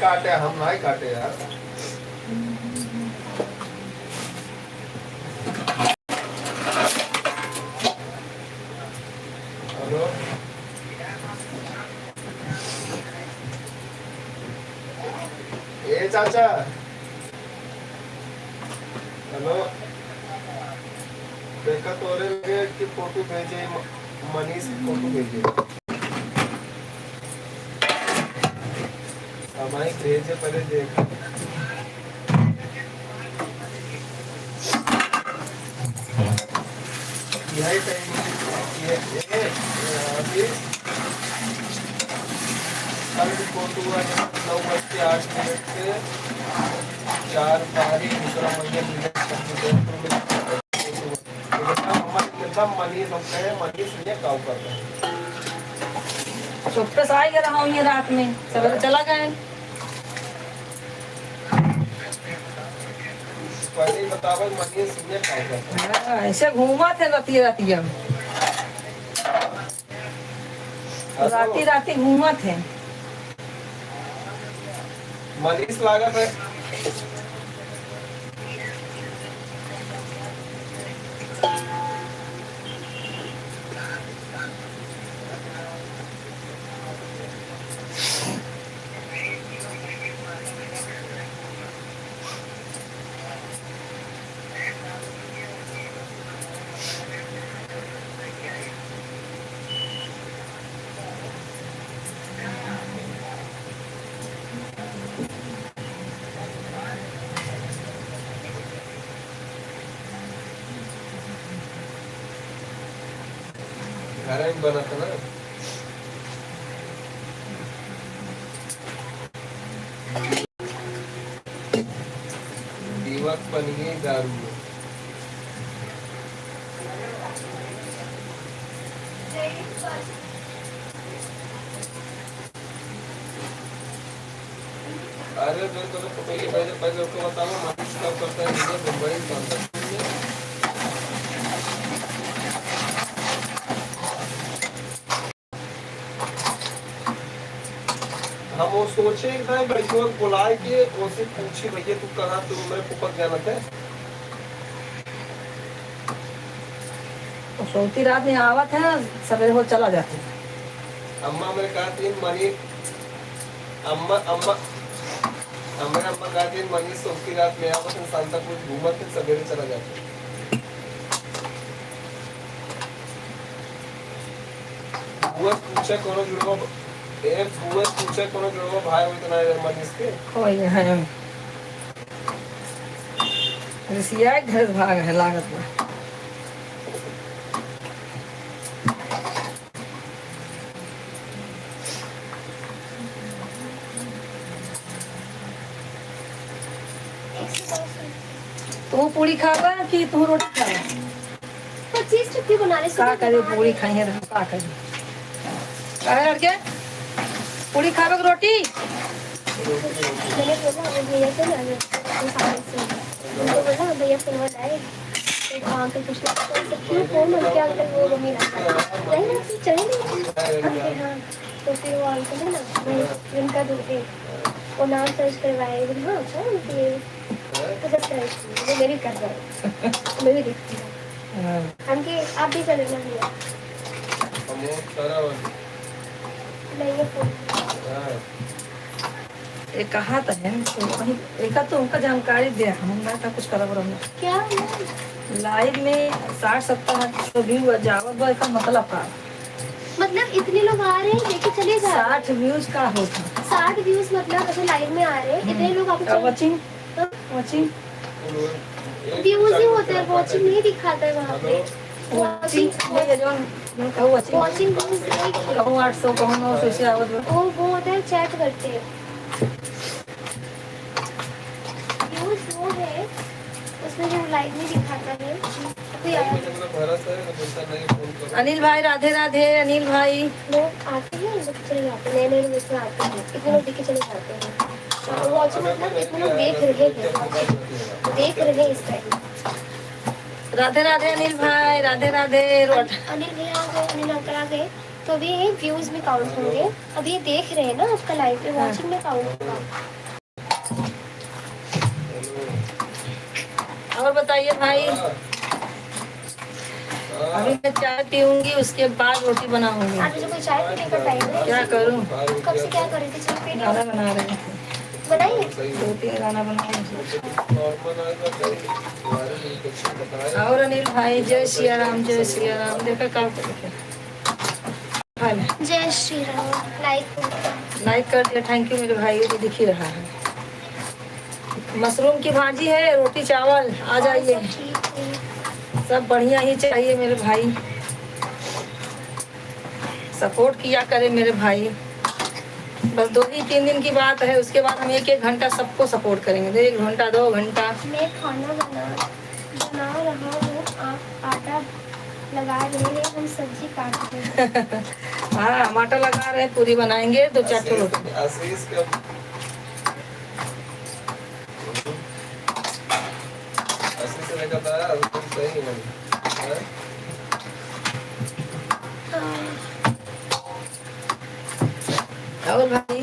काटे, हम नहीं काटे यार। हेलो ए चाचा, हेलो, देखा तो रहे कि फोटो भेजे, मनीष की फोटो भेजे, हमारी भेजे पहले देखा। यही टाइम ये अभी कल की फोटो हुआ 9:08 से 4 तारीख दूसरा महीना मनीष हम कहे मनीष ये काम करता है। चुप से आई रहा हूँ ये रात में, सवेरे चला गए। पहले ही बतावा मनीष ये काम करता है। ऐसे घूमा थे राती राती, राती राती घूमा थे। मनीष लागत है घर में बना था ना। दीवक बनिए दारू अरे मैं तो पहले उसको बताऊँ मनीष कब करता है मुंबई में। हम वो सोचे था बड़े बुलाए के उसे पूछे भैया तू कहाँ, तू मेरे पुपक जाना था। सोती रात में आवत है, सवेरे हो चला जाते। अम्मा मेरे कहा थी मनी, अम्मा अम्मा हमारे अम्मा कहा थी मनीष सोती रात में आवत है, सांता कुछ घूमत है, सवेरे चला जाते। बुआ पूछे कोनो जुड़वा, एक बुआ पूछे कोनो जुड़वा भाई हो इतना मनीष के कोई है रसिया घर भाग है लागत में। तू पूरी खाबा कि तू रोटी खाबा? 25 टक्के बना ले। का करे पूरी खाई है तो का करे? काहे लड़के पूरी खाबे की रोटी? मैंने बोला भैया से ना सामने से उनको बोला भैया फोन लाए एक अंकल पूछना क्यों फोन मन के अंकल वो मम्मी रखा नहीं ना चले नहीं। हाँ तो फिर वो अंकल है ना उनका दूसरे वो नाम सर्च करवाए। हाँ अच्छा तो सब्सक्राइब वो मेरी कर रहा मैं भी देखती हूँ। हमके आप भी चले ना भैया नहीं ये फोन एक कहा था है वही एक तो उनका जानकारी दे हम मैं तो कुछ करब रहा क्या लाइव में 60-70 व्यू जावत बा का मतलब का मतलब इतने लोग आ रहे हैं लेके चले जा 60 व्यूज का होता 60 व्यूज मतलब ऐसे लाइव में आ रहे हैं इतने लोग आपको वाचिंग वाचिंग व्यूज ही होते हैं वॉचिंग नहीं दिखाता है वहाँ पे। वाचिंग ये जो मैं कहूँ वाचिंग वॉचिंग व्यूज नहीं कहूँ 800 कहूँ 900 से आवत बा वो होता है चैट करते हैं व्यूज वो है उसमें जो लाइव में दिखाता है। अनिल भाई राधे राधे। अनिल भाई लोग आते हैं लोग चले जाते हैं नए लोग इसमें आते हैं इतने लोग देखे चले जाते हैं। वॉचिंग मतलब इतने लोग देख रहे हैं इस टाइम। राधे राधे अनिल भाई राधे राधे। अनिल भैया आ गए अनिल अंकल आ गए तो अभी व्यूज में काउंट होंगे। अभी देख रहे हैं ना आपका लाइव पे वॉचिंग में काउंट होगा। और बताइए भाई। अभी मैं चाय पीऊंगी, उसके बाद रोटी बनाऊंगी। आज मुझे कोई चाय पीने का टाइम है। क्या करूं? कब से क्या कर रही थी? चाय पी गाना बना रहे थे, बनाइए। 2-3 गाना बना रहे थे। और और अनिल भाई जय सिया राम, जय सिया राम। देखा काम करके जय श्री राम। लाइक कर दिया, थैंक यू मेरे भाई। ये दिख ही रहा है। मशरूम की भाजी है, रोटी चावल। आ जाइए, सब ठीक है। सब बढ़िया ही चाहिए मेरे भाई। सपोर्ट किया करे मेरे भाई। बस 2 ही 3 दिन की बात है, उसके बाद हम 1-1 घंटा सबको सपोर्ट करेंगे। 1 घंटा 2 घंटा। मैं खाना बना रहा हूँ, आप आटा लगा रहे हैं, हम सब्जी काट रहे हैं। हाँ, टमाटर लगा रहे हैं, पूरी बनाएंगे 2-4 ठो रोटी। आशीष का आशीष ने कहा था तुम सही नहीं है? और भाई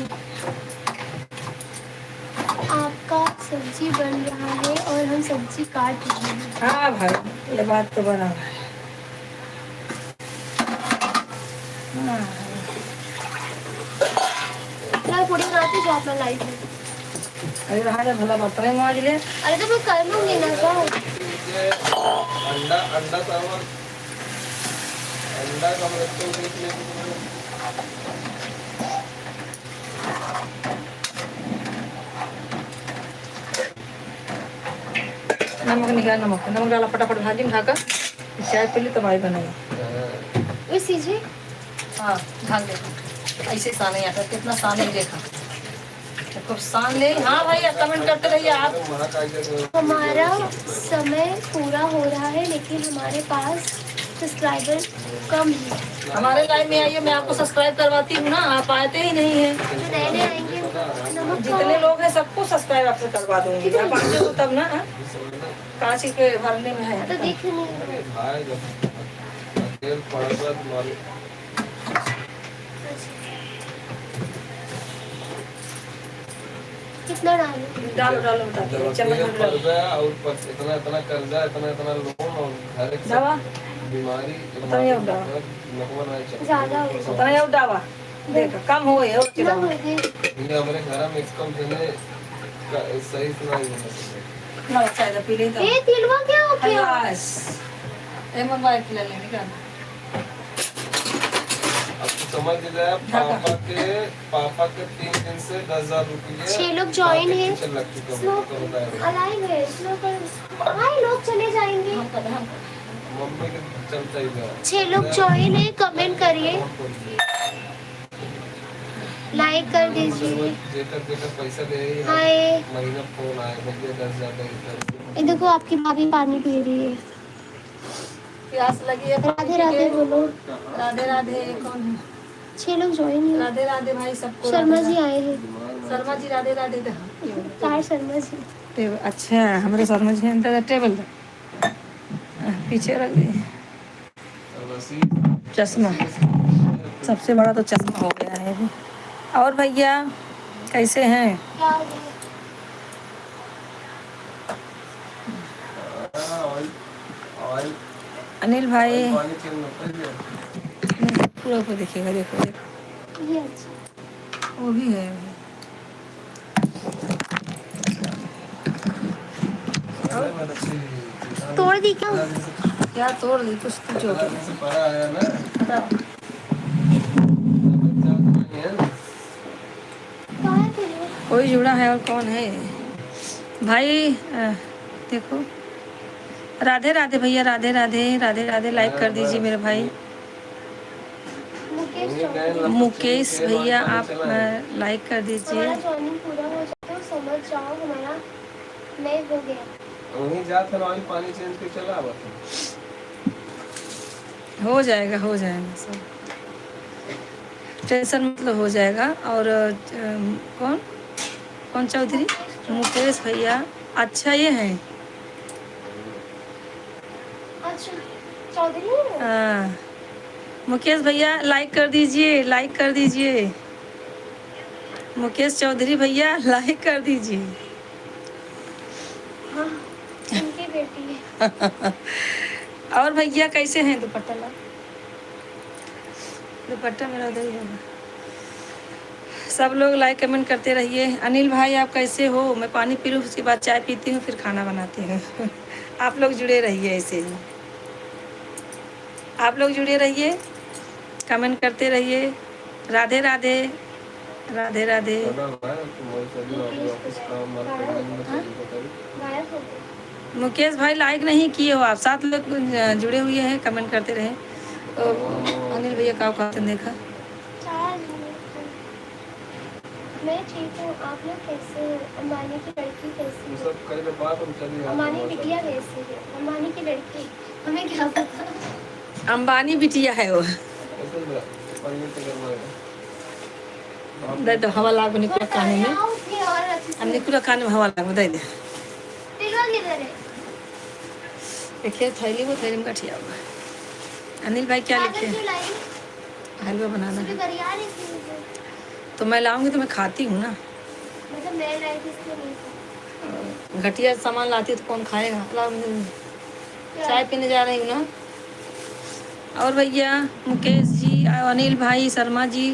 आपका सब्जी बन रहा है और हम सब्जी काट रहे हैं। हाँ भाई, ये बात तो बराबर है। हाँ। पूरी बनाते जो अपना लाइफ में। अरे रहा है भला बर्तन मांज ले। अरे तो मैं कर लूंगी ना जाओ। ये अंडा चावल अंडा कम रखते हो देख ले। नमक निकाल, नमक डाला फटाफट भाजी में ढाका। चाय पी ली तो भाई बनाई। वे सीजे। हाँ ढाल दे, ऐसे साने आता। कितना साने देखा, खूब सान ले। हाँ भाई, कमेंट करते रहिए आप। हमारा समय पूरा हो रहा है, लेकिन हमारे पास सब्सक्राइबर कम है। हमारे लाइव में आइए, मैं आपको सब्सक्राइब करवाती हूँ ना। आप आते ही नहीं हैं। जो नए नए आएंगे नमक जितने लोग हैं सबको सब्सक्राइब आपसे करवा दूंगी। आप आते हो तब ना। कांची के भरने में है तो देख नहीं। कितना डालूं? डालो डालो बताते हैं। चम्मच में डालो। और इतना कर्जा, इतना लोन और घर एक दवा बीमारी पता नहीं अब दवा ज्यादा हो पता नहीं अब दवा देखा कम हो गई और ना दवा। मुझे हमारे घर में कम देने सही सुनाई होना चाहिए। ना चाय तो पी ली तो ये तिलवा क्या हो गया? बस ए मोबाइल खिला लेने का। अब तो समझ लीजिए पापा के 3 दिन से 10,000 रुपये 6 लोग ज्वाइन है। लग चुके स्लो अलाइव है। स्लो कर। हाय, लोग चले जाएंगे। मम्मी के चलता ही गया। 6 लोग ज्वाइन है। कमेंट करिए, लाइक कर दीजिए। जेकर पैसा दे रही है। हाय, महीना फोन आया मुझे 10,000 ये देखो आपकी भाभी पानी पी रही है। प्यास लगी है। राधे राधे बोलो। राधे राधे। कौन है? 6 लोग ज्वाइन है। राधे राधे भाई सबको। शर्मा जी आए हैं। शर्मा जी राधे राधे। कार शर्मा जी। अच्छा, हमारे शर्मा जी अंदर टेबल पीछे रख दी। चश्मा सबसे बड़ा तो चश्मा हो गया है। और भैया कैसे हैं? क्या हो गया? अनिल भाई पानी चाहिए। पूरा ऊपर देखिएगा। देखो देखो ये अच्छा। वो भी है। तोड़ दी क्या? क्या तोड़ दी? कुछ तो जो पड़ा आया ना बताओ। कहाँ है तिलवा? कोई जुड़ा है और कौन है भाई? देखो राधे राधे भैया। राधे राधे। राधे राधे। लाइक कर दीजिए मेरे भाई मुकेश भैया। आप लाइक कर दीजिए। हमारा ज्वाइनिंग पूरा हो जाए तो समझ जाओ हमारा मैं हो गया। वहीं जाते वाली पानी चेंज के चला बस। हो जाएगा हो जाएगा सब, टेंशन मतलब हो जाएगा। और कौन कौन चौधरी? मुकेश भैया। अच्छा ये है। अच्छा, चौधरी है? हाँ मुकेश भैया लाइक कर दीजिए। लाइक कर दीजिए मुकेश चौधरी भैया। लाइक कर दीजिए। हाँ, उनके बेटे और भैया कैसे हैं? दुपट्टा ला, दुपट्टा मेरा उधर ही होगा। सब लोग लाइक कमेंट करते रहिए। अनिल भाई आप कैसे हो? मैं पानी पी लूँ, उसके बाद चाय पीती हूँ, फिर खाना बनाती हूँ। आप लोग जुड़े रहिए ऐसे ही, आप लोग जुड़े रहिए, कमेंट करते रहिए। राधे राधे, राधे राधे। करना हुआ है तुम्हारे सभी ऑफिस काम वर्क करने में सभी को करी। गायब हो गए। मुकेश भाई लाइक नहीं किए हो आप, 7 लोग जुड़े हुए हैं, कमेंट करते रहे। तो अनिल भैया का खाते देखा। चार मैं ठीक हूँ, आप लोग कैसे हैं? अंबानी की लड़की कैसी ये है? सब करे के बाद हम चले जाते अंबानी हैं बिटिया कैसी है? अंबानी की लड़की हमें क्या पता। अंबानी बिटिया है वो। ऐसे ही पनीर से करवाएगा। दे दो, हवा लागो निकुला कान में, आओ फिर और अच्छे अब से। निकुला कान में हवा लागो, दे दे। तिलवा किधर है? देखिए थैली, वो थैली में कठिया हुआ। अनिल भाई क्या लिखे? चादर क्यों लाई? हलवा बनाना सुबह है बरिया रही थी मुझे। तो मैं लाऊंगी, तो मैं खाती हूँ ना। मतलब मैं लाई थी इसलिए नहीं था। घटिया सामान लाती है तो कौन खाएगा? लाओ, क्या? चाय पीने जा रही हूँ ना। और भैया मुकेश जी, अनिल भाई, शर्मा जी,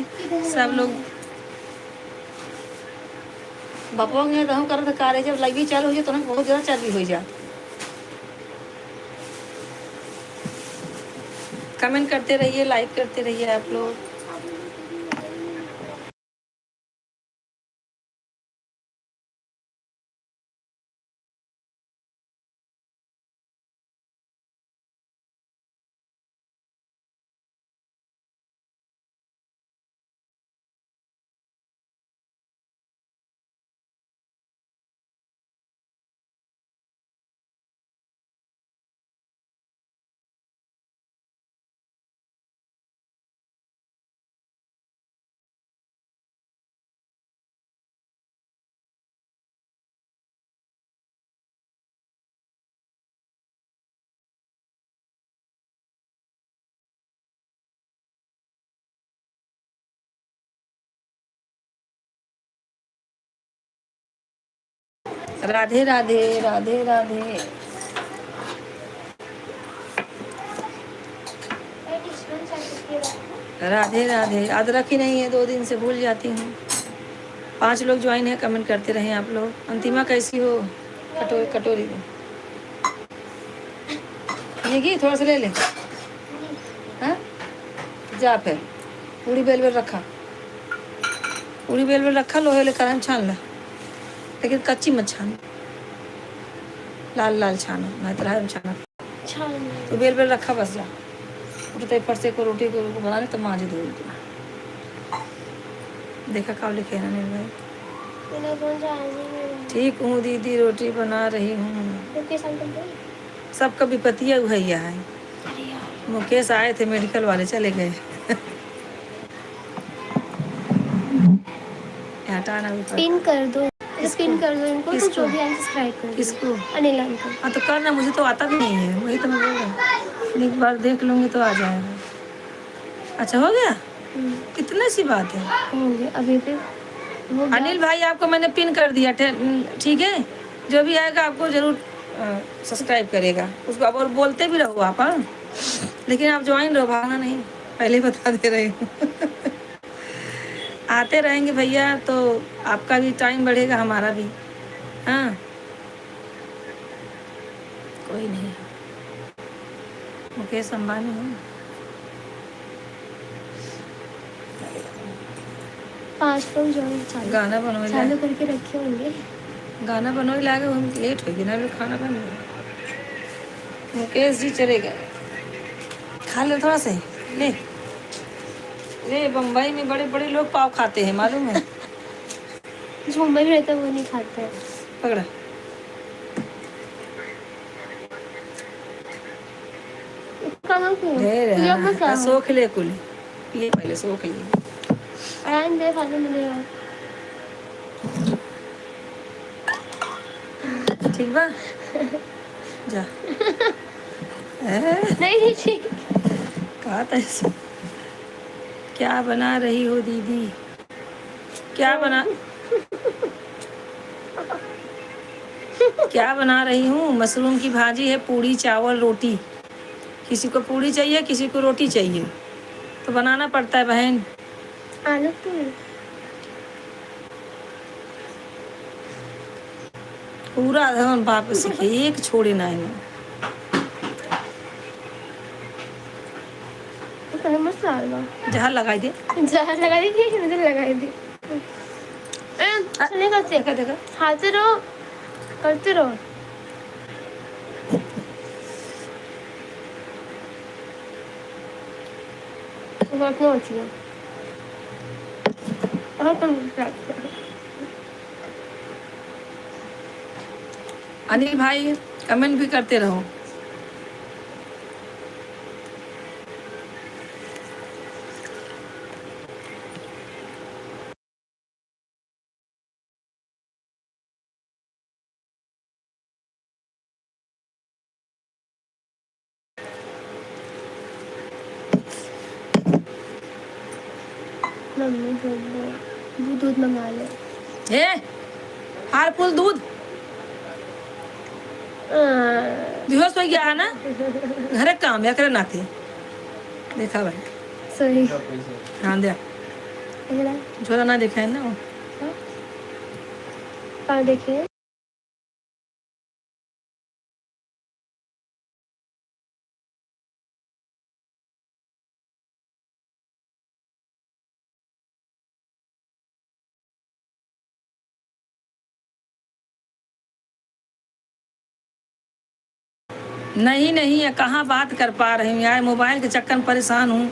सब लोग बपवा में रहूँ कर कार्य जब लगी चालू हो जाए तो ना बहुत ज़्यादा चालू हो जाए। कमेंट करते रहिए, लाइक करते रहिए आप लोग। राधे राधे, राधे राधे, राधे राधे। अदरक ही नहीं है, 2 दिन से भूल जाती हूँ। 5 लोग ज्वाइन है, कमेंट करते रहे आप लोग। अंतिमा कैसी हो? कटोरी कटोरी दो, ये घी थोड़ा सा ले ले। हाँ जा, फिर पूरी बेल बेल रखा, पूरी बेल बेल रखा, लोहे ले कढ़ाई में छान ला, लेकिन कच्ची मत छानो, लाल लाल छानो, मैं तो में छाना। तो बेल बेल रखा, बस जा उठते फरसे को रोटी को बनाने तो माँ जी धो देखा कब लिखे ना नील भाई। ठीक हूँ दीदी, रोटी बना रही हूँ। सबका विपत्तिया भैया है। मुकेश आए थे, मेडिकल वाले चले गए। हटाना भी पिन कर दो, पिन कर दो इनको, तो जो भी अनसब्सक्राइब कर दो। किसको? अनिल अंकल। हाँ तो करना, मुझे तो आता भी नहीं है, वही तो मैं बोल रहा हूँ। एक बार देख लूँगी तो आ जाएगा। अच्छा हो गया, कितने सी बात है। होंगे अभी भी। अनिल भाई आपको मैंने पिन कर दिया, ठीक है। जो भी आएगा आपको जरूर सब्सक्राइब करेगा उसको। अब और बोलते भी रहो आप, हाँ, लेकिन आप ज्वाइन रहो, भागना नहीं, पहले ही बता दे रही हूँ। आते रहेंगे भैया तो आपका भी टाइम बढ़ेगा, हमारा भी। हाँ कोई नहीं, मुकेश अंबानी है। 5 लोग ज्वाइन गाना बनो, चालू करके रखे होंगे। गाना बनो लागे, हम लेट होगी ना, लोग खाना बन गया। मुकेश जी चले गए, खा ले थोड़ा सा ही, ले ले। बम्बई में बड़े बड़े लोग पाव खाते हैं, मालूम है। जो मुंबई में रहता है वो नहीं खाता है। पकड़ा, कहाँ क्यों? ढेर ये मत है, खाओ। सोख ले कुल, पिए पहले सोख ले। आराम दे, फालतू मिलेगा। ठीक बा, जा। नहीं ठीक। कहा था ऐसा? क्या बना रही हो दीदी? क्या बना? क्या बना रही हूँ? मशरूम की भाजी है, पूड़ी चावल रोटी। किसी को पूड़ी चाहिए, किसी को रोटी चाहिए, तो बनाना पड़ता है बहन। आलू पूरी। पूरा एकदम बाप सीखे, एक छोड़े ना इन्हें। तो मस्त डालना। जहाँ लगाई दे। जहर लगा दी थी, नजर लगाई थी। नहीं करते, देखा देखा। खाते रहो, करते रहो। रखना चाहिए। और तुम अनिल भाई कमेंट भी करते रहो। मम्मी दूध मंगा ले। हे हार फुल दूध दिवस हो गया है ना, घरे काम या करे नाते। देखा भाई सही। हाँ दे झोला ना देखा है ना वो। कहाँ देखिए? नहीं नहीं, कहाँ बात कर पा रही हूँ यार, मोबाइल के चक्कर में परेशान हूँ।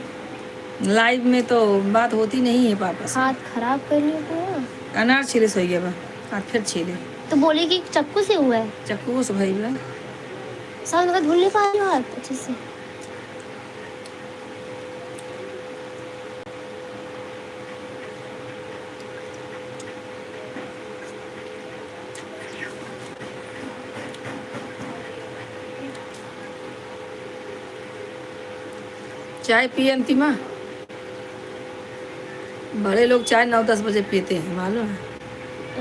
लाइव में तो बात होती नहीं है पापा से। हाथ खराब कर लियो तो। अनार छीले सो गया बा, हाथ फिर छीले। तो बोले कि चाकू से हुआ है। चक्कू से भाई बा। साल में धुल नहीं पा रही हो हाथ अच्छे से। चाय पिए अंतिमा? बड़े लोग चाय 9-10 बजे पीते हैं मालूम है।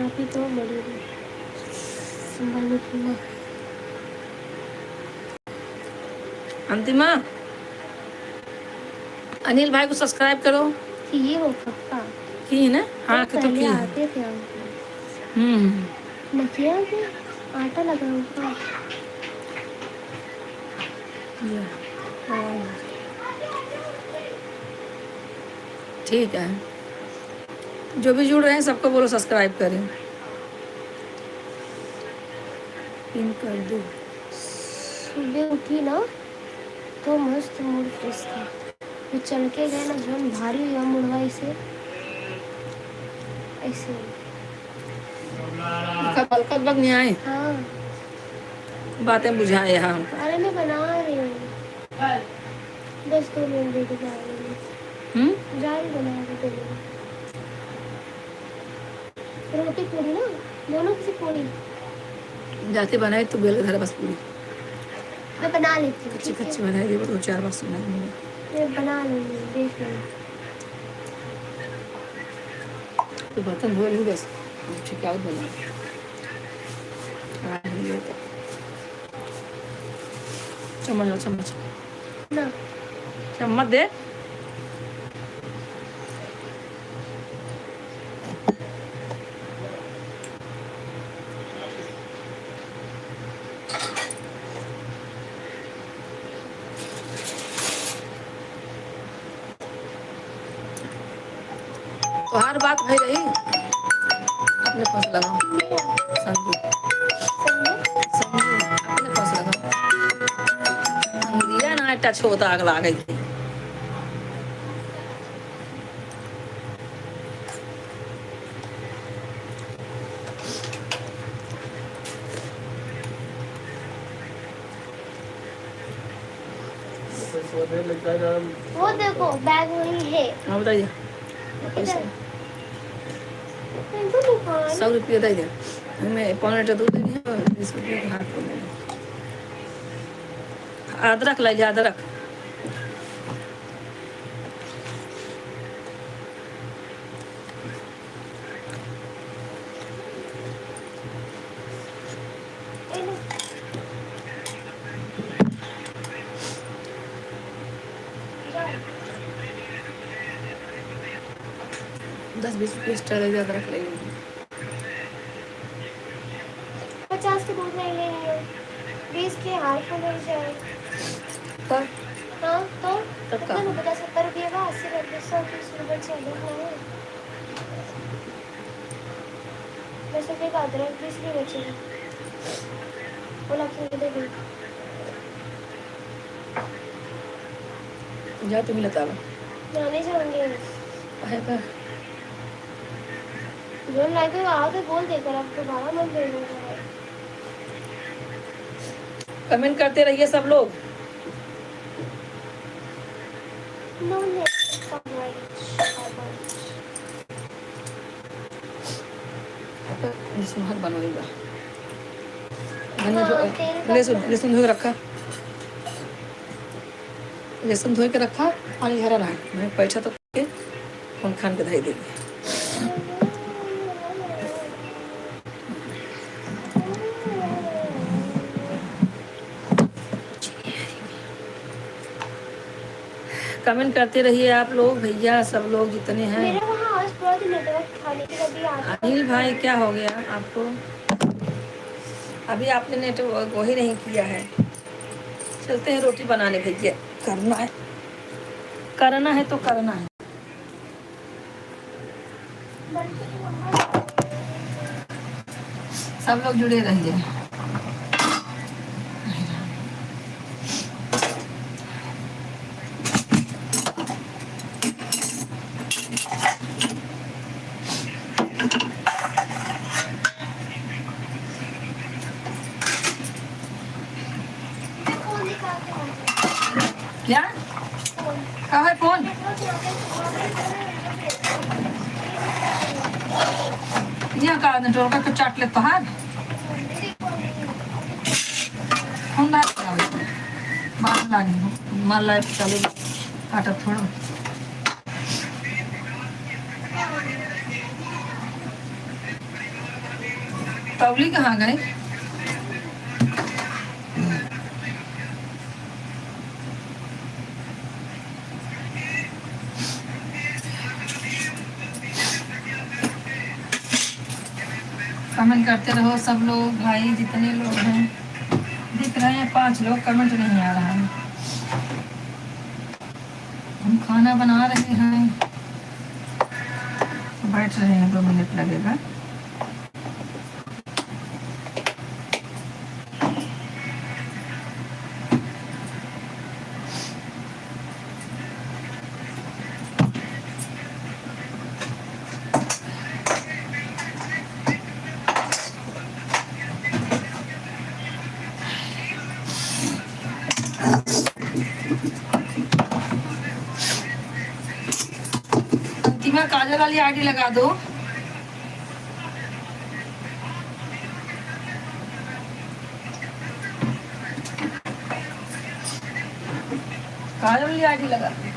आप ही तो बड़ी संभाल में पीना। अंतिमा अनिल भाई को सब्सक्राइब करो। कि ये हो पक्का की है ना? हाँ तो तो पहले की है। आते थे अंकल। नकिया में आटा लगा होगा। ठीक है, जो भी जुड़ रहे हैं सबको बोलो सब्सक्राइब करें। पिन कर दो। सुबह उठी ना तो मस्त मूड फ्रेश था। फिर चल के गए ना, जो भारी हुआ मुड़वा इसे ऐसे। कल वक्त नहीं आए, हाँ बातें बुझाए यहाँ हमको। अरे मैं बना रही हूँ, बस 2 मिनट दे के जा रही हूँ। जा रही बना के दे रोटी पूरी ना, दोनों किसी पूरी। जाते बनाए तो बेल घर बस पूरी मैं बना लेती हूँ। कच्ची ठीक है? कच्ची बनाई दे, 2-4 बार सुना मैंने। मैं बना लूँगी, देख लूँगी। तो बर्तन धो लूँ बस, ठीक है बना चम्मच लो, चम्मच ना चम्मच दे। तो हर बात भाई रही अपने पास लगाओ। संजू संजू अपने पास लगाओ। दिया ना टच होता आग ला गई थी। वो देखो बैग वही है। हाँ बताइए पैसा इनको दुकान 100 रुपये दे दे। हमें 5 लीटर दूध दे दिया, 20 रुपये के हाथ को दे दे। अदरक ला लिया, अदरक 10-20 पीस टहले ज़्यादा रख लेंगे। 50 के दूध नहीं लेनी है, 20 के हार फूल हो जाए। तब हाँ तो तब कितना का नहीं पता, 70 रुपये का 80 रुपये 120 रुपये चलो ना। 10 रुपये का अदरक 20 रुपये बचेगा, बोला क्यों दे दी। जा तुम्हें लता लो जाने जाएंगे है का जो लाइक आगे बोल देकर आप दोबारा मत भेजना। कमेंट करते रहिए सब लोग। No net इसमें हाथ बनवाएगा। तेल लहसुन धो के रखा, लहसुन धो के रखा, पानी हरा रहा मैं पैसा तो के फोन खान के धाई देंगे। कमेंट करते रहिए आप लोग भैया सब लोग जितने हैं। मेरा वहाँ आज पूरा दिन नेटवर्क था लेकिन अभी आता अनिल भाई क्या हो गया आपको? अभी आपने नेटवर्क वही नहीं किया है। चलते हैं रोटी बनाने भैया, करना है तो करना है। सब लोग जुड़े रहिए। क्या कहा है फोन? यहाँ का नेटवर्क को चाट ले तो हार फोन ना बात लागी मान लाइफ चले काटा थोड़ा। पवली कहाँ गए? कमेंट करते रहो सब लोग भाई, जितने लोग हैं। दिख रहे हैं 5 लोग, कमेंट नहीं आ रहा है। हम खाना बना रहे हैं, बैठ रहे हैं, 2 मिनट लगेगा। अंतिमा काजल वाली आईडी लगा दो। काजल वाली आईडी लगा दो।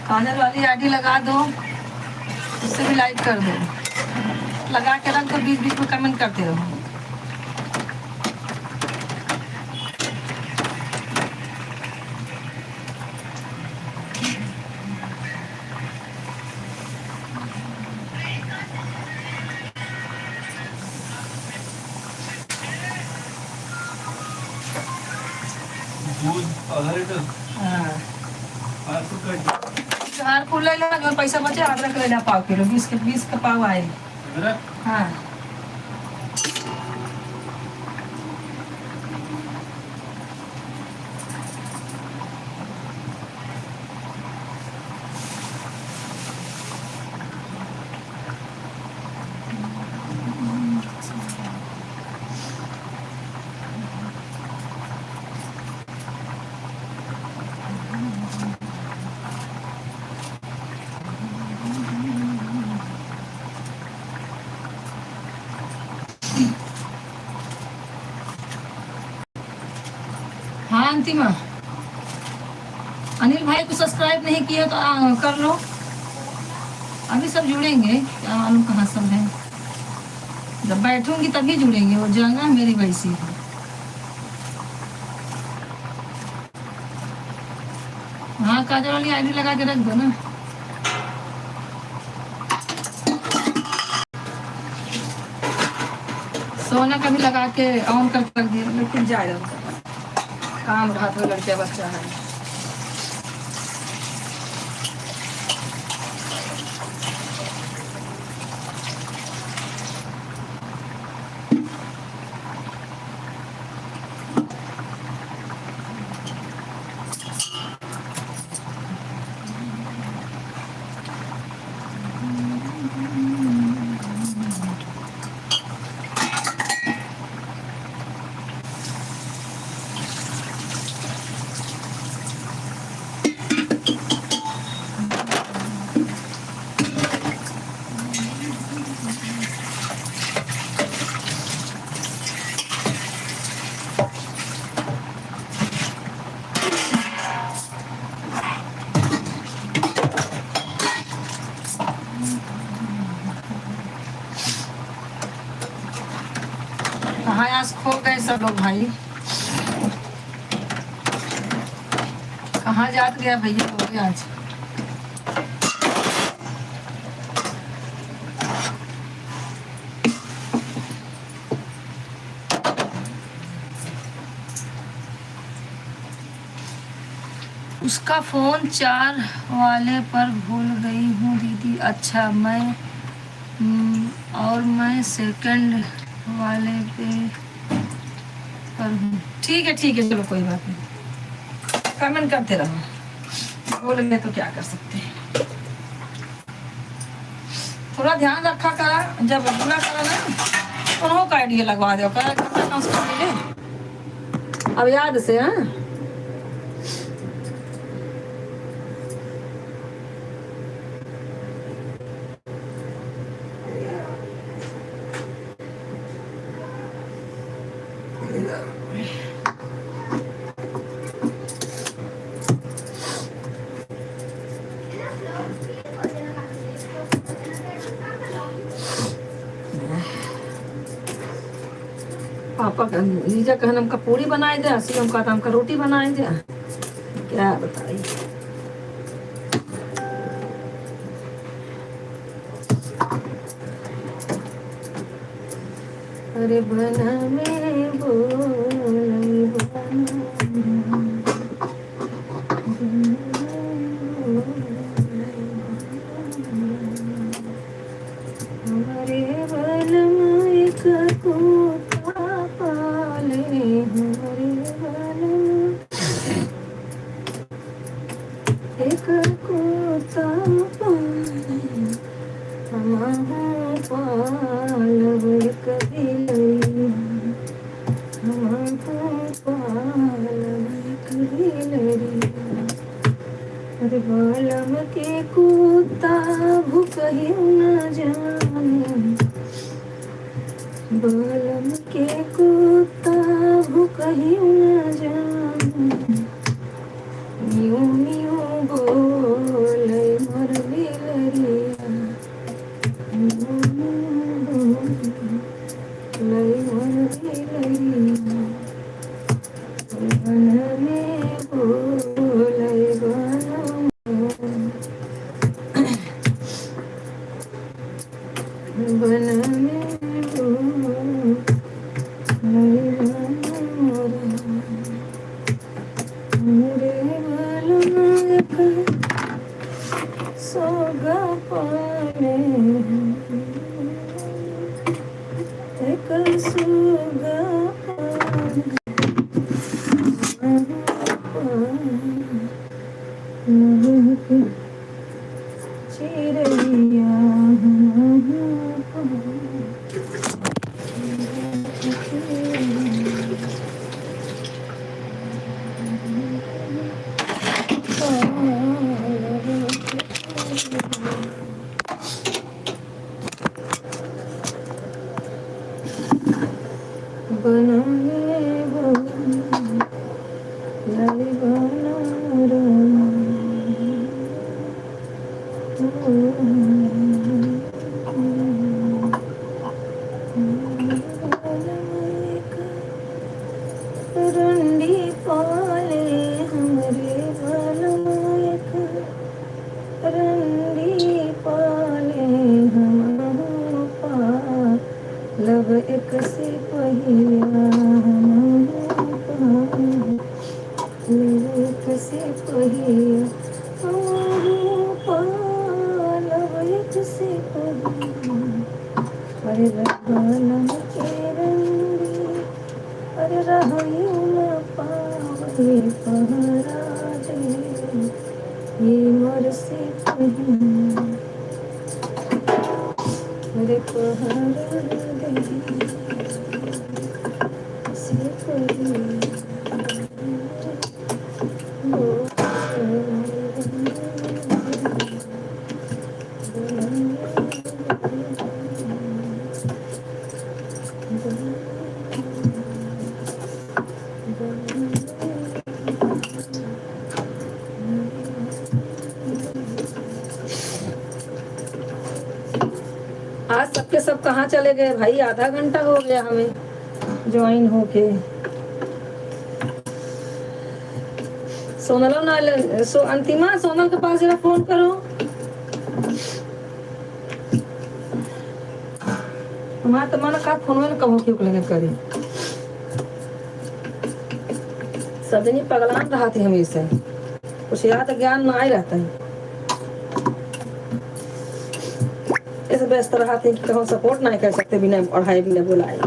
काजल वाली आईडी लगा दो, उससे भी लाइक कर दो। लगा के रख दो, बीच बीच में कमेंट करते रहो। हाँ हार फूल ले ला, जो पैसा बचे अदरक ले ला पाव किलो, 20 का पाव आए। हाँ हाँ अंतिमा अनिल भाई को सब्सक्राइब नहीं किया तो कर लो। अभी सब जुड़ेंगे, क्या मालूम कहाँ सब है। जब बैठूंगी तभी जुड़ेंगे, वो जगह मेरी वैसी है। हाँ, काजल वाली आईडी लगा के रख दो ना। सोना का भी लगा के ऑन कर रख दिया, लेकिन जाए काम रात में लड़के बच्चा है। कहाँ आज खो गए सब लोग भाई, कहाँ जात गया भैया लोग आज। उसका फोन 4 वाले पर भूल गई हूँ दीदी। अच्छा और मैं सेकंड वाले पे पर हूँ। ठीक है चलो कोई बात नहीं, कमेंट करते रहो, बोल गए तो क्या कर सकते हैं। थोड़ा ध्यान रखा करा, जब बुरा करा ना उन्हों का आइडिया लगवा दो करा, अब याद से। हाँ, पापा का लीजा कहन हमका पूरी बनाए दे, हसी हमका तो हमका रोटी बनाए दे, क्या बताइए। अरे बना में बोल हमारे बल में कपूता पाले, हमारे बल एक कोता पाले, हमारा पाल बड़ कभी लई, हमारा पाल बड़ कभी लई। अरे बालम के कुत्ता भूखही न जाने, बालम के कुत्ता भूखही न जाने, यूं यूं बोले मोर बिलरिया, यूं यूं बोले मोर बिलरिया, बन में बोले बन में सोगा पाले एक सोगा चिड़ैया बनाए बना से पहिया हमारो पालव एक से पहिया अरे रबालम के रंगी अरे रहयू न पावे पहरा दे ये मोर से पहिया अरे पहरा दे से पहिया आज सबके सब कहाँ चले गए भाई? आधा घंटा हो गया हमें ज्वाइन होके। सोनल ना अंतिमा सोनल के पास जरा फोन करो। हमारा तो मन का फोन में कहो क्यों लगे करे सदनी पगलान रहा थी हमेशा कुछ याद ज्ञान ना ही रहता है। ऐसे व्यस्त रहा थे कि कहो सपोर्ट नहीं कर सकते बिना पढ़ाई बिना बुलाए।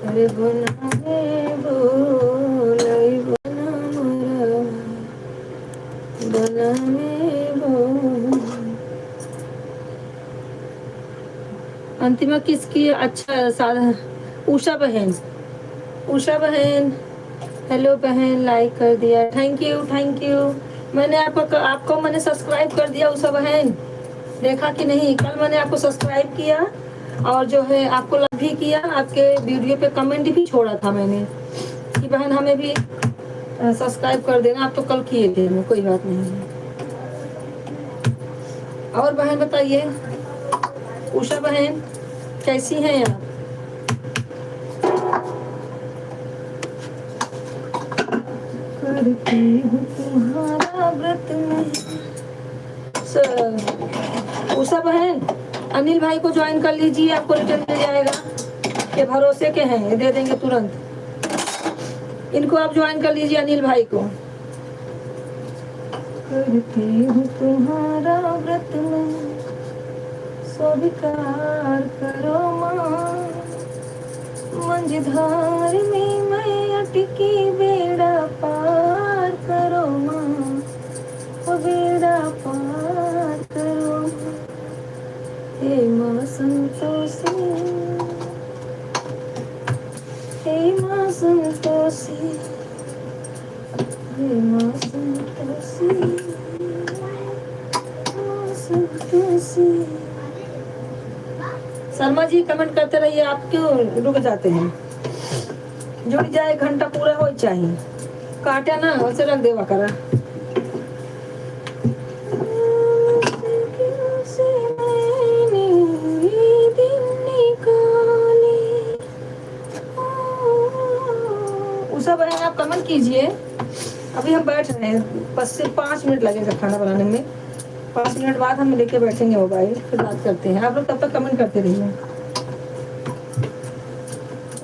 अरे बना अंतिमा किसकी? अच्छा साधा उषा बहन। उषा बहन हेलो बहन, लाइक कर दिया, थैंक यू थैंक यू। मैंने आपको मैंने सब्सक्राइब कर दिया उषा बहन, देखा कि नहीं? कल मैंने आपको सब्सक्राइब किया और जो है आपको लाइक भी किया, आपके वीडियो पे कमेंट भी छोड़ा था मैंने कि बहन हमें भी सब्सक्राइब कर देना। आप तो कल किए थे, कोई बात नहीं। और बहन बताइए, उषा बहन कैसी हैं आप? करती हूँ तुम्हारा व्रत में। उषा बहन अनिल भाई को ज्वाइन कर लीजिए, आपको रिटर्न मिल जाएगा। ये भरोसे के हैं, ये दे देंगे तुरंत। इनको आप ज्वाइन कर लीजिए, अनिल भाई को। करती हूँ तुम्हारा व्रत में स्वीकार करो माँ, मंझधार में मैं अटकी, बेड़ा पार करो माँ, बेड़ा पार करो माँ। हे माँ संतोषी, हे माँ संतोषी, हे माँ संतोषी, माँ संतोषी। शर्मा जी कमेंट करते रहिए, आप क्यों रुक जाते हैं? जुड़ जाए, घंटा पूरा हो चाहिए, काटा ना वैसे रख देवा करा। उषा बहन आप कमेंट कीजिए, अभी हम बैठ रहे हैं, बस सिर्फ 5 मिनट लगेगा खाना बनाने में। 5 मिनट बाद हम लेके बैठेंगे मोबाइल, फिर बात करते हैं। आप लोग तब तक कमेंट करते रहिए।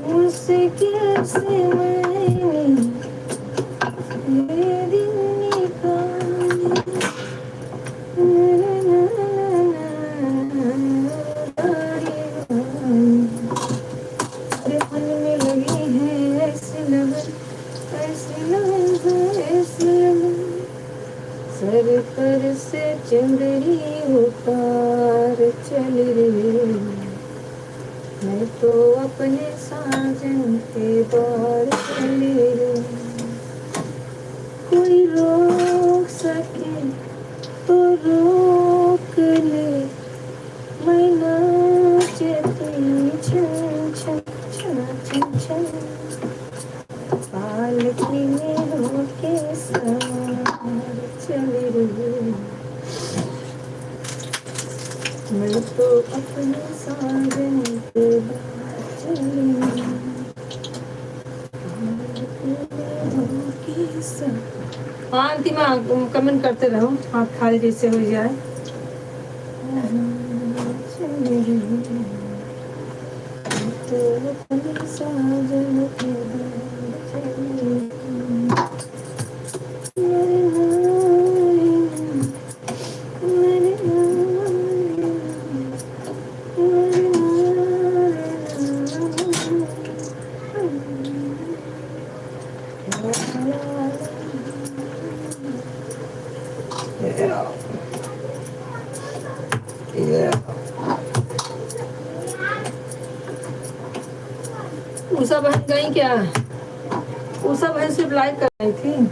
मुश्किल से मैंने ये दिल निकाले, अरे मन में लगी है ऐसी लगा चंदरी उतार चल रे, मैं तो अपने साजन के द्वार चली रे। कोई रोक सके तो रोक ले, मैं नाचती छन छन छन छन छन, पालकी में होके सवार चली रे, मैं तो अपने साजन के द्वार चली रे। हाँ अंतिमा कमेंट करते रहो, हाथ खाली जैसे हो जाए। तो अपने साजन के द्वार चली उषा बहन गई क्या? उषा बहन सिर्फ लाइक कर रही थी।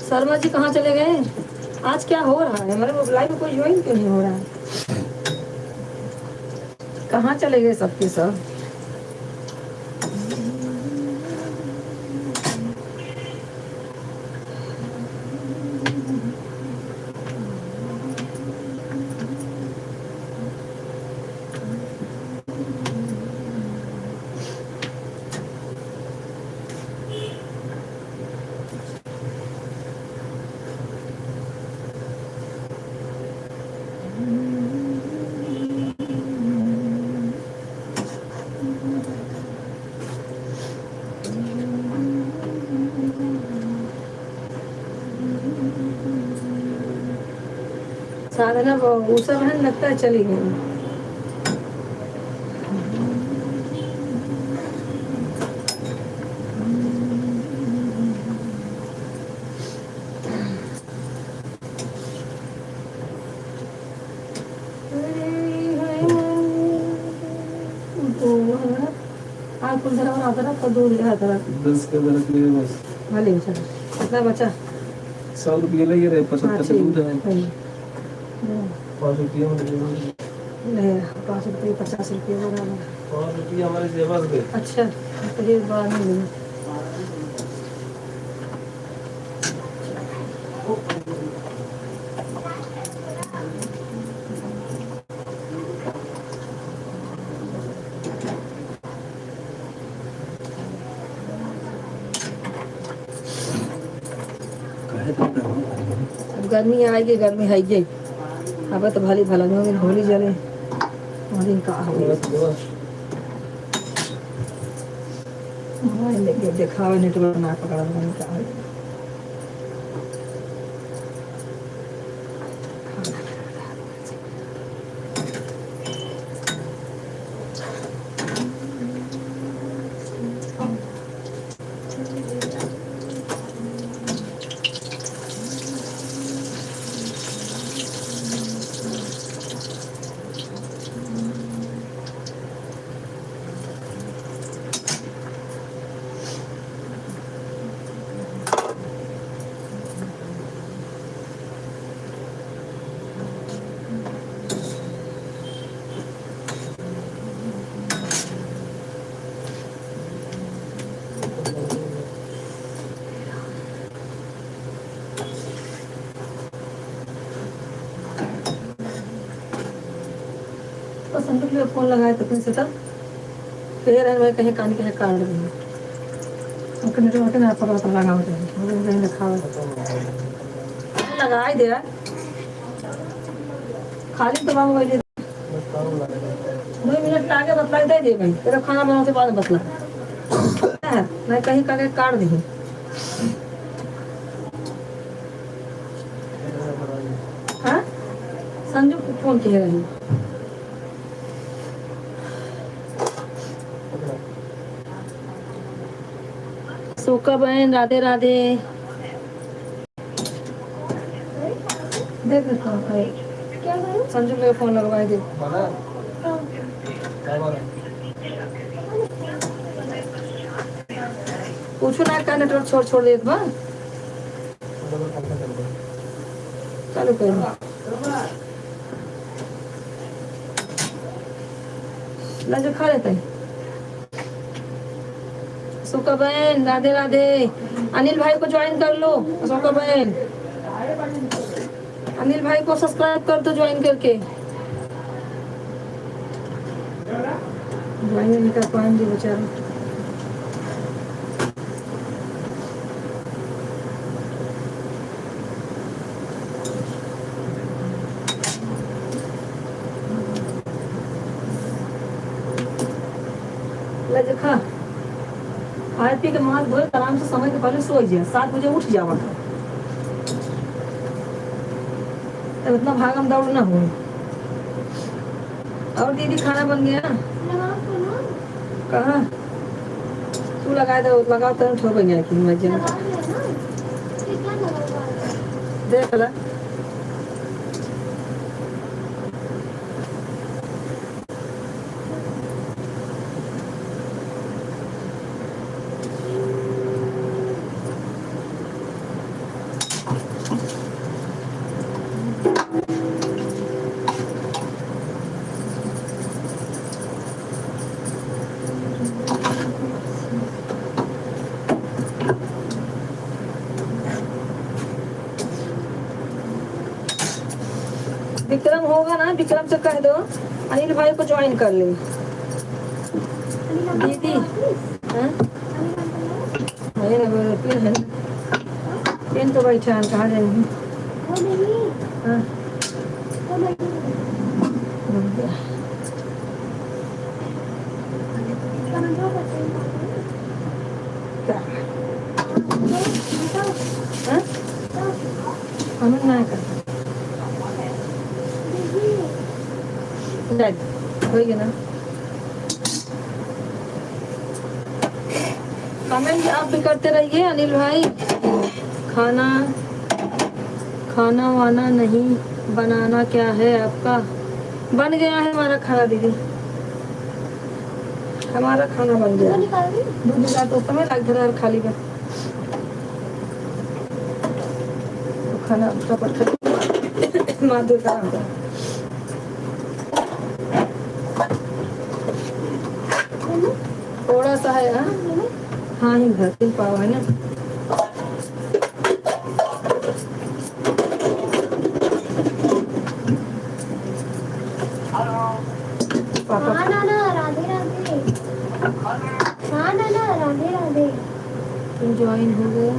शर्मा जी कहाँ चले गए? आज क्या हो रहा है? हमारे लाइव में कोई ज्वाइन क्यों नहीं हो रहा है? कहाँ चले गए सबके सब? साधना उषा बहन लगता है चली गई। आप कुल धरा बना धरा पर दूध रहा धरा 10 का दर के बस भले चलो कितना बचा? 100 रुपये लगे रहे 75 का दूध है। नहीं 5 रुपये में 5 रुपये 50 रुपये बराबर। 5 रुपये हमारे जेबस गए। अच्छा तो ये बात नहीं मिली। अब गर्मी आएगी, गर्मी है गई। अब तो भली भला नहीं होली जले होली का हो लेके दिखावे नेटवर्क ना पकड़ा नहीं का है। तो संजू के लिए फोन लगाए तो फिर से तब फिर मैं कहीं कान के काट रही हूँ उनके नेटवर्क में पर लगा हो जाए नहीं रखा हुआ लगा ही दे यार खाली तो मोबाइल 2 मिनट आगे बतला दे दे भाई तेरा खाना बनाने के बाद बतला मैं कहीं का काट दी हाँ संजू को फोन किया रही सोका बहन राधे राधे देख क्या करूँ? संजू के फोन लगवाए दे बना क्या बना पूछो ना का नेटवर्क छोड़ दे बा चालू कर लंच खा लेते हैं सुका बहन राधे राधे अनिल भाई को ज्वाइन कर लो सुका बहन अनिल भाई को सब्सक्राइब कर दो ज्वाइन करके ज्वाइन नहीं कर पाएंगे बेचारे खा आरती के माल धोए आराम से समय के पहले सो जाए 7 बजे उठ जावा तब इतना भागम दौड़ ना हो और दीदी खाना बन गया कहाँ तू लगाए दो लगाओ तो ठो बन गया कि मजे देख ला विक्रम होगा ना विक्रम से कह दो अनिल भाई को ज्वाइन कर ले दीदी है पेन तो बैठा है कहाँ जाएंगे हमें ना कर हो गया ना कमेंट आप भी करते रहिए अनिल भाई खाना वाना नहीं बनाना क्या है आपका बन गया है हमारा खाना दीदी हमारा खाना बन गया दूध निकाल तो समय लग रहा है खाली में तो खाना चपट मार दो थोड़ा सा है हाँ ही घर के पाव है ना पापा हाँ नाना राधे राधे हाँ नाना राधे राधे ज्वाइन हो गया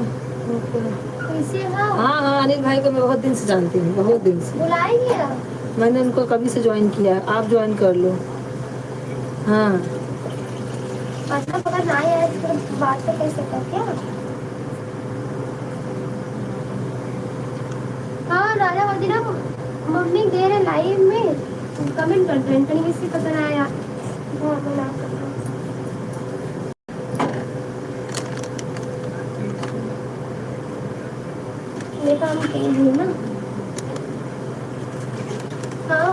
कैसे हो? हाँ अनिल भाई को मैं बहुत दिन से जानती हूँ बहुत दिन से बुलाएंगे मैंने उनको कभी से ज्वाइन किया आप ज्वाइन कर लो हाँ मतलब अगर ना आए तो बात तो कैसे कर क्या हाँ राजा वो दिन मम्मी दे रहे लाइव में कमेंट करते हैं कहीं किसी पता ना आया बहुत बना ये काम तेज है ना हाँ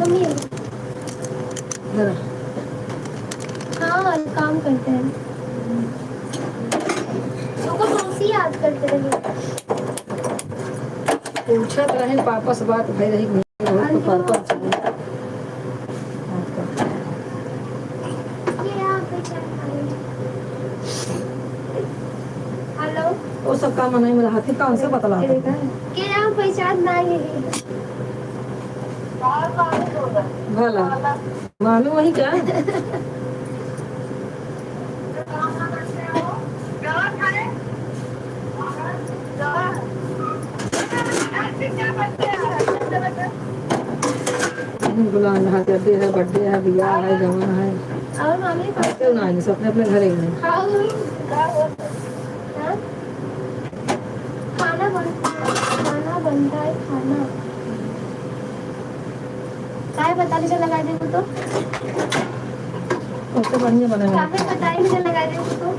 मम्मी जरा हाँ काम करते हैं सुबह कौन सी याद करते रहिए पूछा तो रहे पापा से बात भाई रही तो पापा हेलो वो सब काम नहीं मेरा हाथी कौन से बतला क्या पहचान ना है भला मालूम वही क्या बुलान हाथ करते है बर्थडे है बियाह है जमा है और मामी क्यों ना सब अपने अपने घर ही हैं हाँ? खाना बनता है खाना काय बता लीजिए लगा दे तो उससे बढ़िया बनेगा काफी बताई मुझे लगा दे तो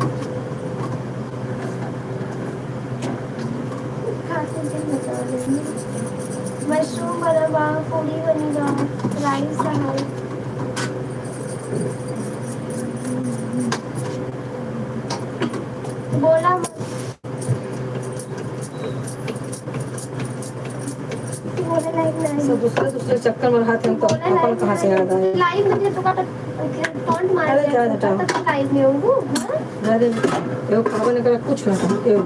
मशरूम बनेगा पूरी बनेगा राइस है बोला बोले लाइक नहीं सब दूसरे दूसरे चक्कर में रहते हैं तो अपन कहाँ से याद आए लाइव मुझे तो का फॉन्ट मार अरे जा हटाओ लाइव में हूँ अरे यो खबर नहीं कर कुछ ना यो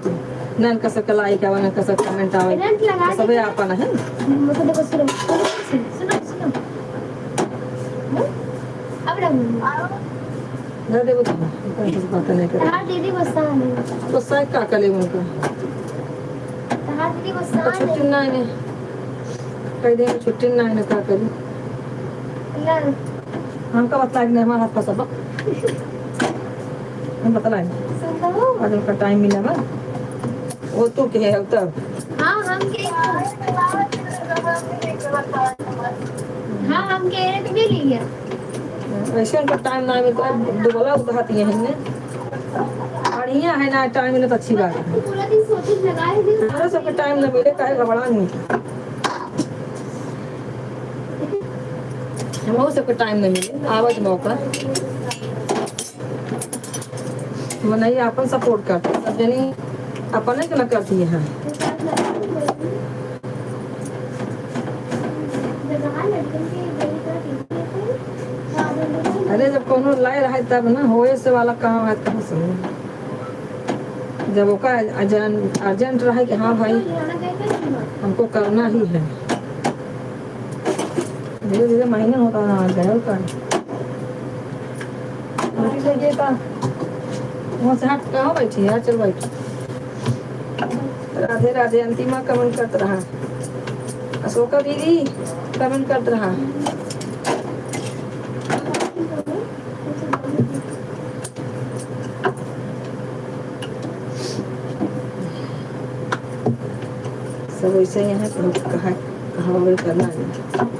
नन का सब लाइक आवे नन का सब कमेंट आवे करंट लगा सबे आपन है मुझे देखो सुनो अब रंग ना देबो तो कुछ बात नहीं करे हाँ दीदी गुस्सा नहीं तो साइ का कले उनका हाँ दीदी गुस्सा तो छुट्टी ना है कह दे छुट्टी ना है का करी नहीं हमका बता नहीं हमारा हाथ फंसा हम बतलाए सुनता हूँ आज का टाइम मिला बा वो तू के है तब हाँ हम के हाँ हम कह रहे थे ले लिया वैसे उनका टाइम ना मिलता दोबारा उठाती है हमने बढ़िया है ना टाइम मिले तो अच्छी बात है पूरा दिन सोचे लगाए थे हमारा सबका टाइम ना मिले काहे घबरा नहीं हम सबका टाइम ना मिले आवाज मौका मनई अपन सपोर्ट करते सब जनी अपन नहीं ना करती है अरे जब कोनो लाई रहा तब ना होए से वाला काम है कहाँ से जब ओका अर्जेंट रहा कि हाँ भाई हमको करना ही है धीरे धीरे महीना होता ना गया का वहाँ से हट कहाँ बैठी है चल बैठ राधे राधे अंतिमा कमेंट करते रहा अशोका दीदी कमेंट करते रहा सब वैसे ही है कहा करना है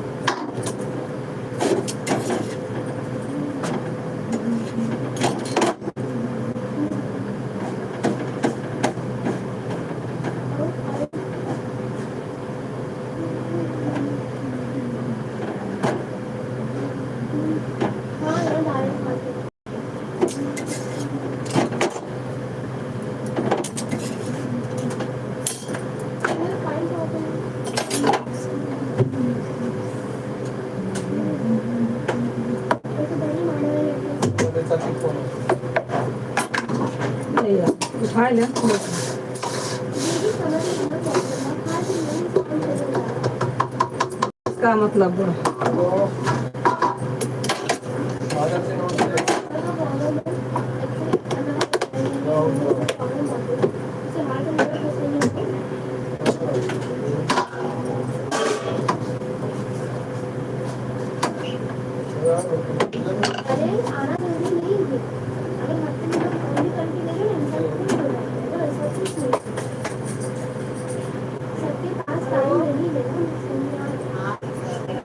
उठा ले का मतलब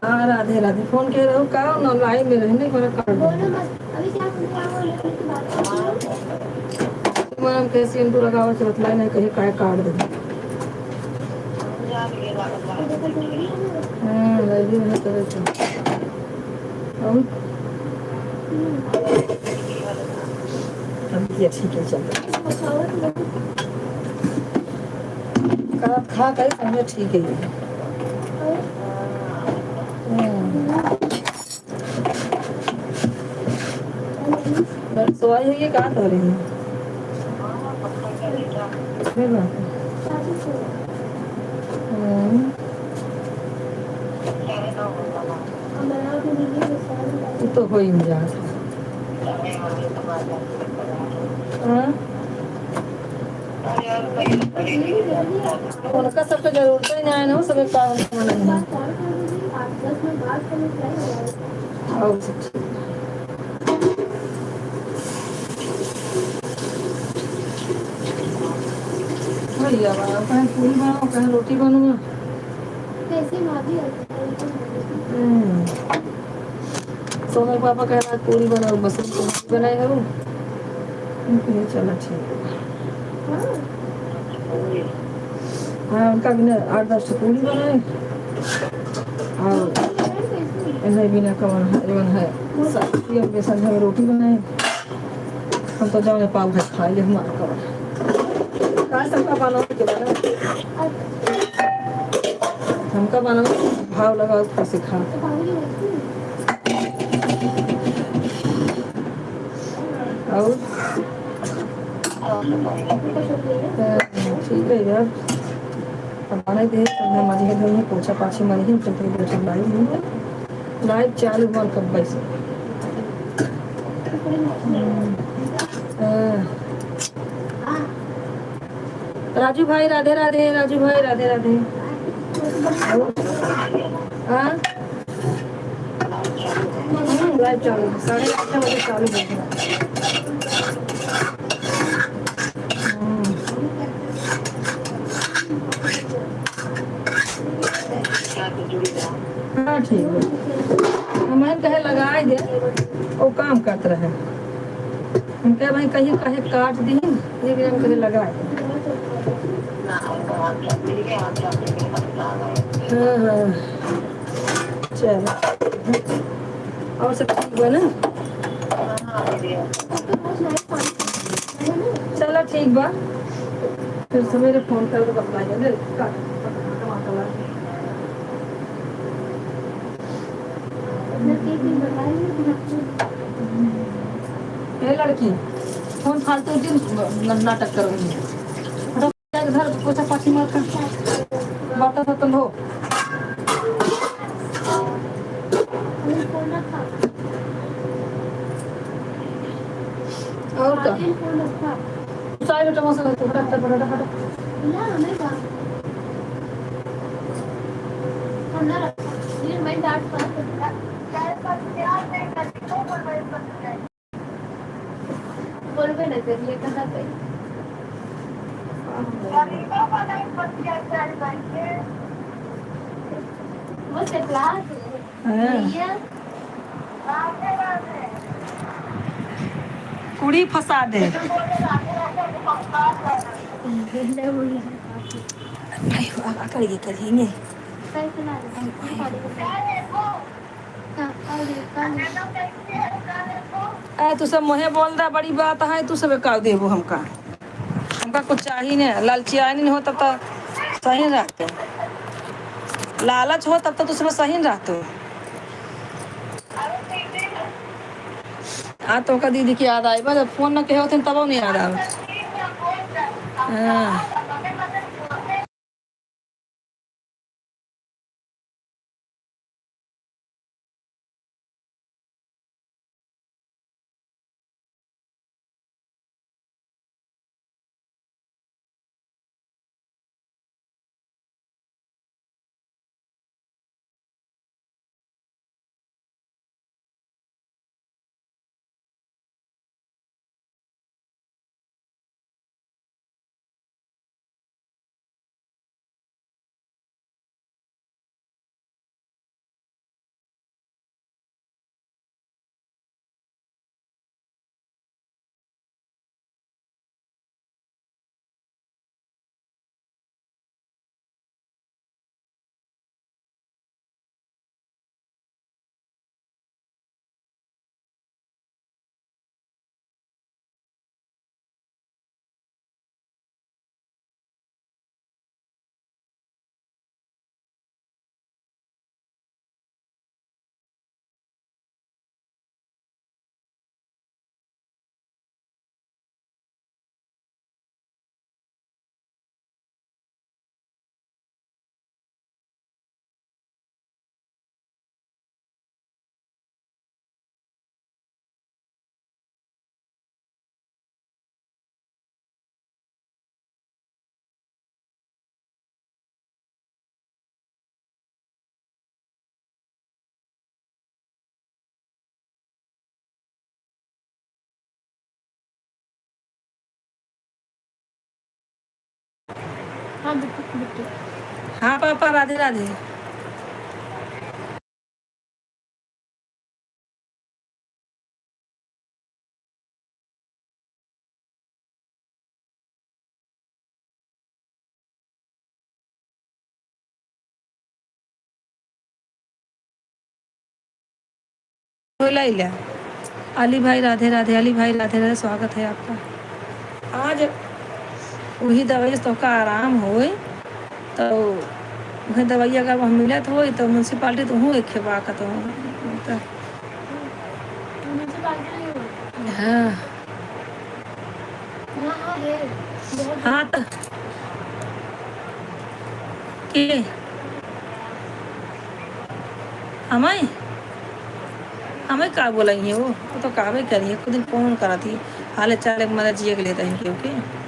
हाँ राधे राधे फोन कह रहे हो का ना लाइव में रहने को कर मैम कैसे इनको लगाओ से बतलाए नहीं कहीं काहे काट दे हाँ लाइव में करे तो अब ये ठीक है चल खा कर समझ ठीक है सोई है ये कहाँ कर रही है तो हो ही जाए। हाँ? उनका सबको जरूरत ही नहीं है, सब एक काम नहीं है। और सब ठीक। भैया बनाओ, कहीं पूरी बनाओ, कहीं रोटी बनूंगा। सोनू पापा कह रहा है पूरी बनाओ, बस उनको बनाए है वो। चलो ठीक है। हाँ उनका भी ना 8-10 पूरी बनाए और ऐसे बिना कवन है बेसन है रोटी बनाए। हम तो जाओ पाव भात खा ले हमारा कवन का सबका बनाओ के बना हमका बनाओ भाव लगाओ कैसे खा। और ठीक है यार बनाए थे मैं मजे में पोछा पाछी मरी ही तो बैठे लाइव चालू मन कब बैसे राजू भाई राधे राधे। राजू भाई राधे राधे। हाँ लाइव चालू 8:30 बजे चालू होगा। हाँ ठीक है हमारे कहे लगाए दे वो काम करते रहे हम कहे भाई कहीं कहे काट दी लेकिन हम कहे लगाए दे। हाँ हाँ चलो और सब ठीक हुआ ना। चलो ठीक बा फिर सवेरे फोन कर के बतलाइए। ये लड़की फोन फालतू दिन नाटक कर रही है। घर पोछा पाछी मार कर बात तो तुम हो। और क्या साइड में टमाटर फटाफट फटाफट फटाफट ना नहीं का हम ना ये मैं डांट पास बोलबे ना करिए कहा पे वो से क्लास है कुड़ी फंसा दे। करेंगे तू सब मुहे बोल रहा बड़ी बात है तू सब का देबो हमका हमका कुछ चाहिए नहीं लालचिया नहीं हो तब तो सही रहते लालच हो तब तो दूसरा सही रहते। तो का दीदी की याद आई जब फोन न कहे होते तब नहीं याद आवे। हाँ हाँ बिट्टू बिट्टू। हाँ पापा, राधे राधे। बोला इला अली भाई राधे राधे, अली भाई राधे राधे, स्वागत है आपका। आज वही दवाई से तो का आराम होए तो वही दवाई अगर वहाँ मिलत हो तो म्यूनसिपाली तो हूँ एक खेबा का तो म्यूनसिपालिटी नहीं हुई। हाँ हाँ हाँ है बहुत। हाँ तो के हमें हमें का बोलेंगे वो तो कावे करिए, खुद दिन फोन करा थी हाल चाल मदद जिए के लेते हैं क्योंकि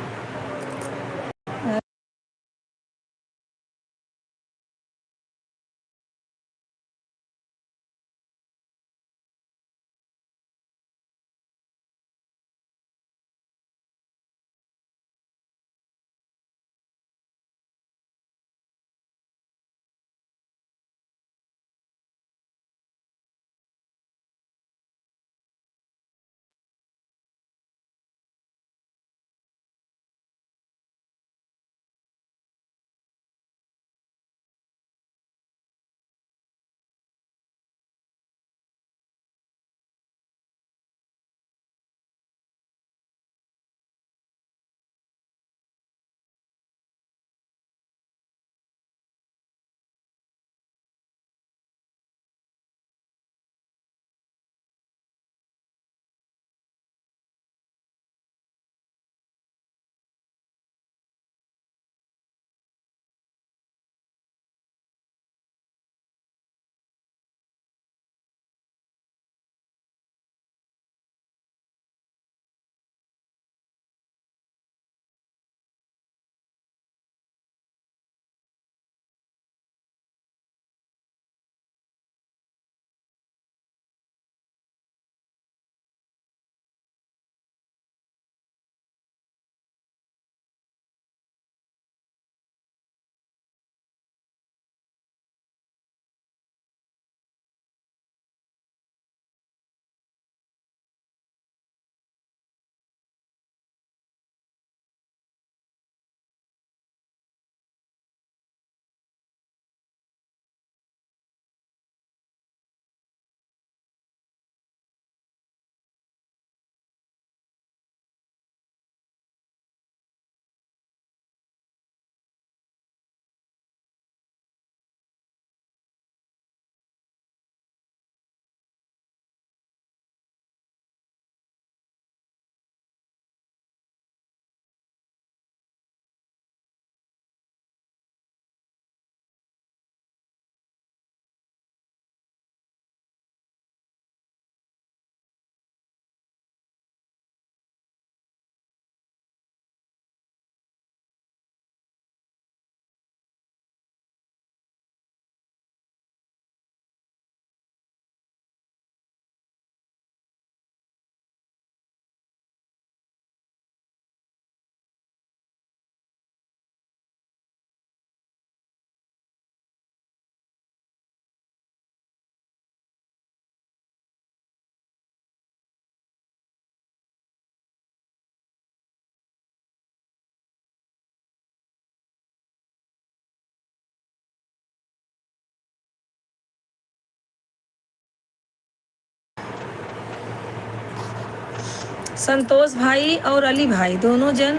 संतोष भाई और अली भाई दोनों जन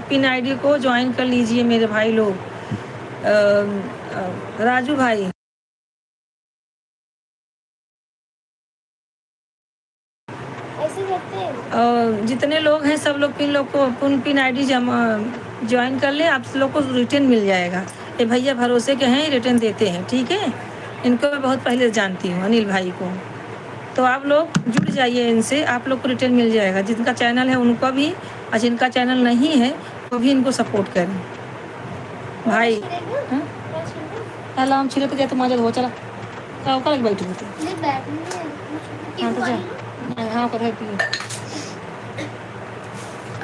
पिन आईडी को ज्वाइन कर लीजिए मेरे भाई लोग। राजू भाई ऐसे करते हैं। और जितने लोग हैं सब लोग पिन आईडी ज्वाइन कर ले, आप लोग को रिटर्न मिल जाएगा। ये भैया भरोसे के हैं, रिटर्न देते हैं, ठीक है। इनको मैं बहुत पहले जानती हूँ, अनिल भाई को। तो आप लोग जुड़ जाइए इनसे, आप लोग को रिटर्न मिल जाएगा। जिनका चैनल है उनका भी, और जिनका चैनल नहीं है वो भी इनको सपोर्ट करें भाई। अलार्म छिड़क जाए तो मजा हो चला का लग बैठी होती। हाँ तो जा, हाँ कर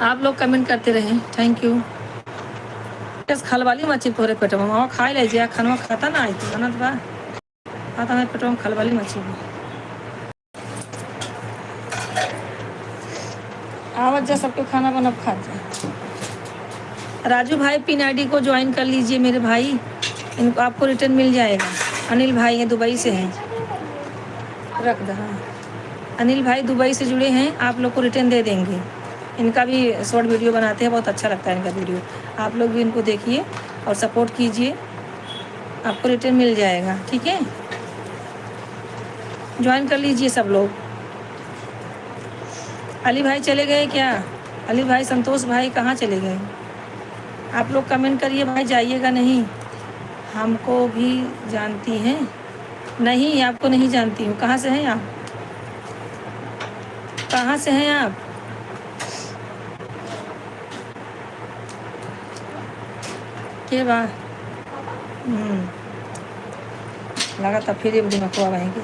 आप लोग कमेंट करते रहें, थैंक यू। बस खलवाली मच्छी तोरे पेटवा में वहाँ खाई ले जा खाना खाता ना आई तो अनंत बा खाता है पेटवा में खलवाली मच्छी में आवत जा सबके खाना बना खा जा। राजू भाई पिन आईडी को ज्वाइन कर लीजिए मेरे भाई, इनको आपको रिटर्न मिल जाएगा। अनिल भाई हैं दुबई से हैं, रख दो। हाँ अनिल भाई दुबई से जुड़े हैं, आप लोग को रिटर्न दे देंगे। इनका भी शॉर्ट वीडियो बनाते हैं, बहुत अच्छा लगता है इनका वीडियो, आप लोग भी इनको देखिए और सपोर्ट कीजिए, आपको रिटर्न मिल जाएगा। ठीक है, ज्वाइन कर लीजिए सब लोग। अली भाई चले गए क्या? अली भाई संतोष भाई कहाँ चले गए? आप लोग कमेंट करिए भाई, जाइएगा नहीं। हमको भी जानती हैं? नहीं आपको नहीं जानती हूँ। कहाँ से हैं आप? कहाँ से हैं आप? के बात लगा था फिर एक दिन खुआ बहेंगे।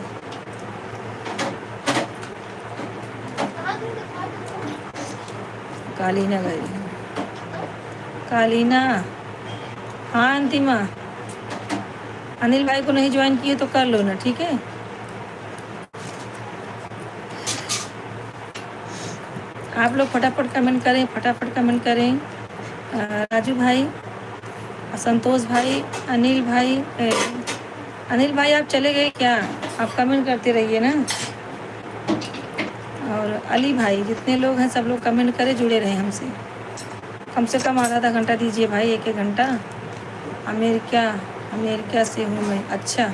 कालीना गई, कालीना। हाँ अंतिमा, अनिल भाई को नहीं ज्वाइन किए तो कर लो ना, ठीक है। आप लोग फटाफट कमेंट करें, फटाफट कमेंट करें। राजू भाई, संतोष भाई, अनिल भाई। अनिल भाई आप चले गए क्या? आप कमेंट करते रहिए ना। और अली भाई, जितने लोग हैं सब लोग कमेंट करें, जुड़े रहें हमसे। कम से कम आधा घंटा दीजिए भाई, एक घंटा। अमेरिका से हूँ मैं। अच्छा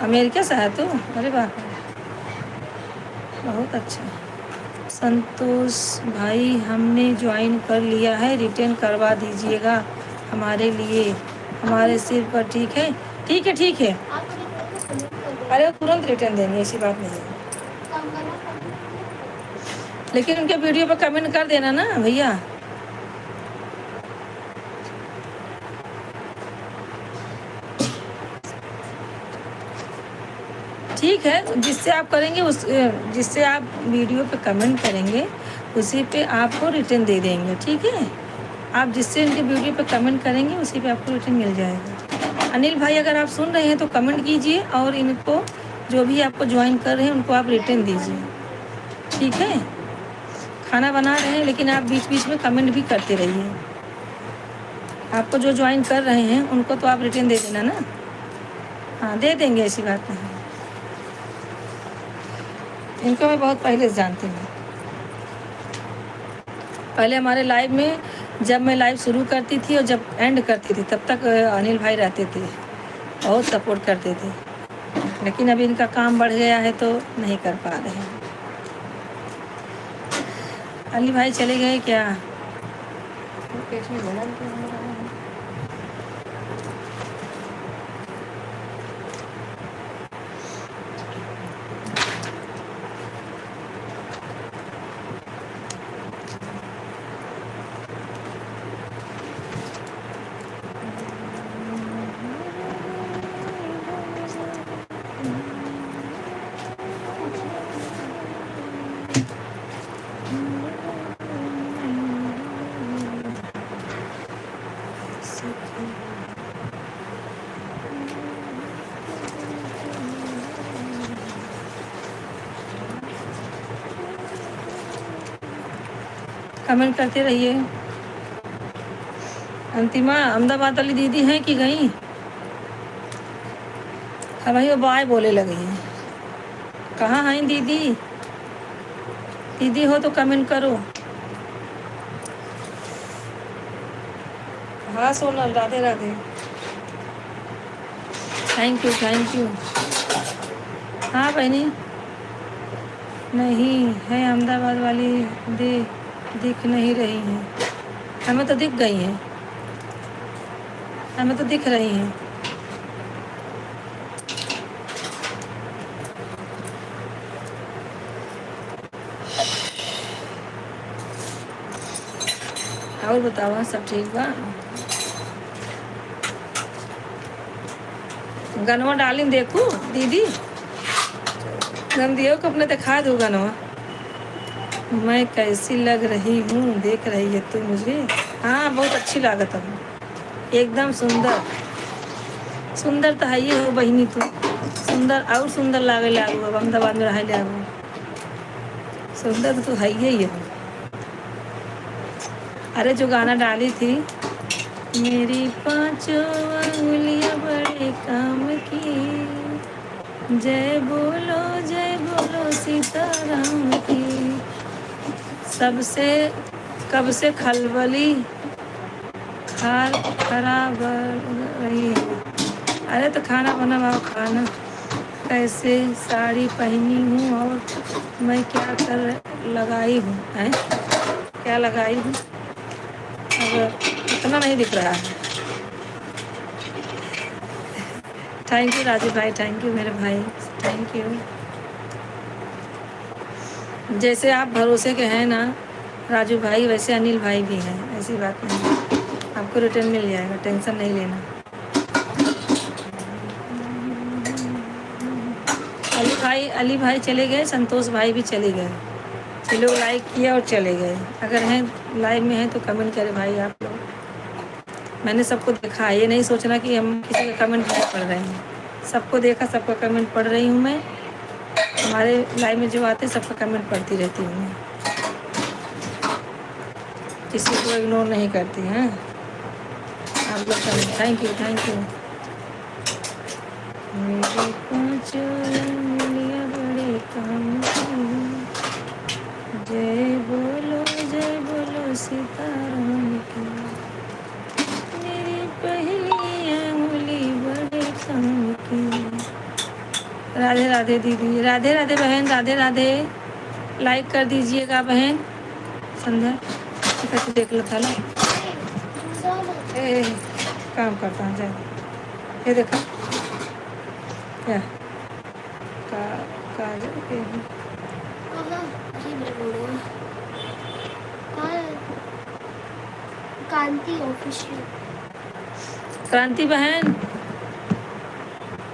अमेरिका से है तो, अरे बाप रे, बहुत अच्छा। संतोष भाई हमने ज्वाइन कर लिया है, रिटर्न करवा दीजिएगा हमारे लिए, हमारे सिर पर। ठीक है ठीक है ठीक है, अरे तुरंत रिटर्न देंगे, ऐसी बात नहीं है। लेकिन उनके वीडियो पर कमेंट कर देना ना भैया। ठीक है, जिससे आप करेंगे उस, जिससे आप वीडियो पे कमेंट करेंगे उसी पे आपको रिटर्न दे देंगे। ठीक है, आप जिससे इनके वीडियो पे कमेंट करेंगे उसी पे आपको रिटर्न मिल जाएगा। अनिल भाई अगर आप सुन रहे हैं तो कमेंट कीजिए, और इनको जो भी आपको ज्वाइन कर रहे हैं उनको आप रिटर्न दीजिए। ठीक है, खाना बना रहे हैं लेकिन आप बीच बीच में कमेंट भी करते रहिए। आपको जो ज्वाइन कर रहे हैं उनको तो आप रिटर्न दे देना ना। हाँ दे देंगे, ऐसी बात नहीं। इनको मैं बहुत पहले से जानती हूँ। पहले हमारे लाइव में, जब मैं लाइव शुरू करती थी और जब एंड करती थी, तब तक अनिल भाई रहते थे, बहुत सपोर्ट करते थे। लेकिन अभी इनका काम बढ़ गया है तो नहीं कर पा रहे हैं। अली भाई चले गए क्या? पेट में बना क्या हो रहा है? कमेंट करते रहिए। अंतिमा अहमदाबाद वाली दीदी हैं कि गई? हाँ भाई वो बाय बोले लगी हैं। कहाँ हैं दीदी? दीदी हो तो कमेंट करो। हाँ Sonal, Radhe Radhe, thank you thank you. हाँ बहनी, नहीं है अहमदाबाद वाली दिख नहीं रही हैं। हमें तो दिख गई हैं, हमें तो दिख रही हैं। और बताओ सब ठीक बा? गनवा डाली देखू दीदी, गन दियो को अपने दिखा दो गनवा। मैं कैसी लग रही हूँ, देख रही है तू मुझे? हाँ बहुत अच्छी लागत है। एकदम सुंदर। सुंदर तो है ही हो बहिनी तू। सुंदर और सुंदर लागे लागू अब अहमदाबाद में रहे लागू। सुंदर तो तू है ही हो। अरे जो गाना डाली थी, मेरी पांचों उंगलियां बड़े काम की, जय बोलो सीताराम की। सबसे कब से खलबली खार खराब रही है। अरे तो खाना बना खाना। कैसे साड़ी पहनी हूँ और मैं क्या कर लगाई हूँ हैं, क्या लगाई हूँ, अगर इतना नहीं दिख रहा है। थैंक यू राजू भाई, थैंक यू मेरे भाई, थैंक यू। जैसे आप भरोसे के हैं ना राजू भाई, वैसे अनिल भाई भी हैं, ऐसी बात नहीं। आपको रिटर्न मिल जाएगा, टेंशन नहीं लेना। अली भाई चले गए, संतोष भाई भी चले गए। ये लोग लाइक किया और चले गए। अगर हैं लाइव में हैं तो कमेंट करें भाई आप लोग। मैंने सबको देखा है, ये नहीं सोचना कि हम किसी का कमेंट नहीं पढ़ रहे हैं। सबको देखा, सबका कमेंट पढ़ रही हूँ मैं। हमारे लाइव में जो आते हैं सबका कमेंट पढ़ती रहती हूँ मैं, किसी को इग्नोर नहीं करती हैं आप लोग। Thank you, thank you. मेरी पांचों उंगलियां बड़े काम की, जय बोलो सीताराम की। मेरी पहली अंगुली बड़े काम की। राधे राधे दीदी, राधे राधे बहन, राधे राधे। लाइक कर दीजिएगा बहन। संध्या कैसे देख लो था ना, काम करता हूँ जाए। ये देखा क्या काजल के कांति ऑफिशियल। क्रांति बहन,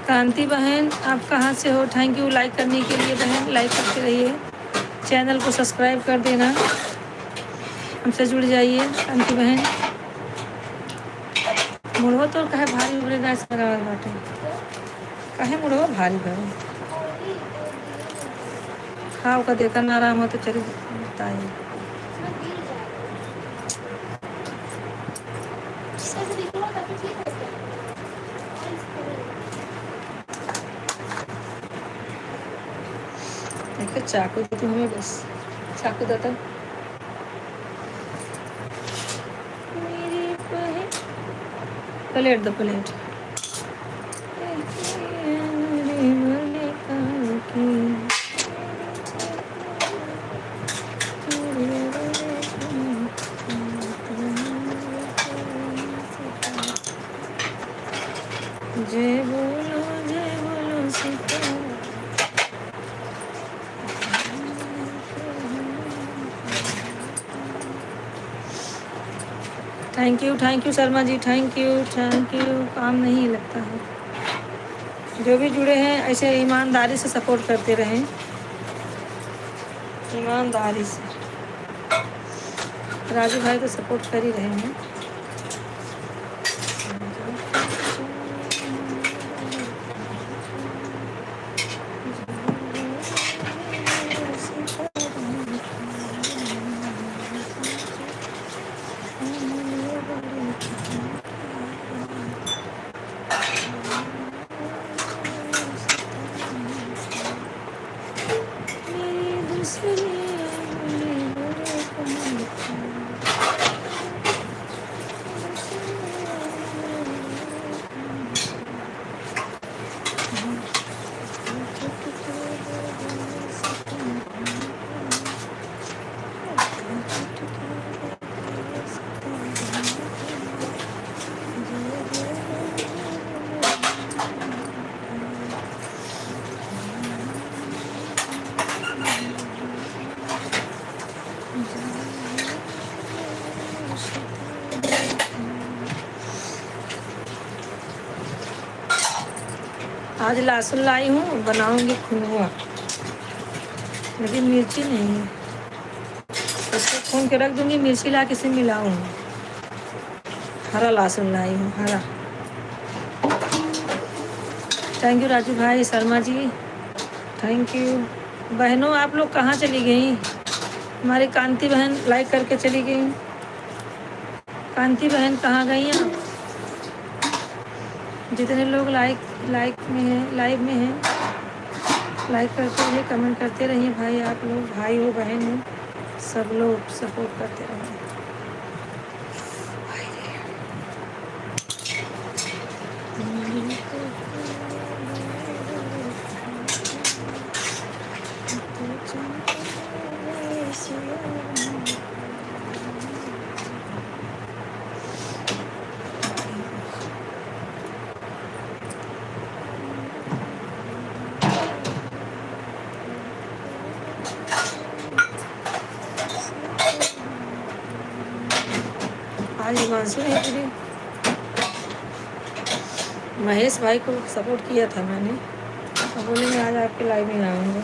क्रांति बहन आप कहाँ से हो? थैंक यू लाइक करने के लिए बहन, लाइक करते रहिए, चैनल को सब्सक्राइब कर देना, हमसे जुड़ जाइए। क्रांति बहन मुड़वा तो कहे भारी उभरे गैस लगा बाटे, कहे मुड़वा भारी भारी खाओ का देखा ना आराम हो तो चलिए बताइए। देखो चाकू दे तू हमें, बस चाकू देता। प्लेट दो प्लेट। जय बोलो Sitaram. Thank you Sharma ji, thank you. काम नहीं लगता है। जो भी जुड़े हैं ऐसे ईमानदारी से सपोर्ट करते रहें, ईमानदारी से। राजू भाई तो सपोर्ट कर ही रहे हैं। आज लहसुन लाई हूँ, बनाऊंगी खुनवा, लेकिन मिर्ची नहीं है। इसको खून के रख दूंगी, मिर्ची ला के इसे मिलाऊंगी। हरा लहसुन लाई हूँ, हरा। थैंक यू राजू भाई, शर्मा जी, थैंक यू। बहनों आप लोग कहाँ चली गई? हमारी कांति बहन लाइक करके चली गई। कांति बहन कहाँ गई आप? जितने लोग लाइक में हैं, लाइव में हैं, लाइक करते रहिए, कमेंट करते रहिए भाई। आप लोग भाई हो बहन हो, सब लोग सपोर्ट करते रहिए। आज हिमांशु ने पूरी महेश भाई को सपोर्ट किया था मैंने, अब बोलेंगे आज आपके लाइव में आऊँगा।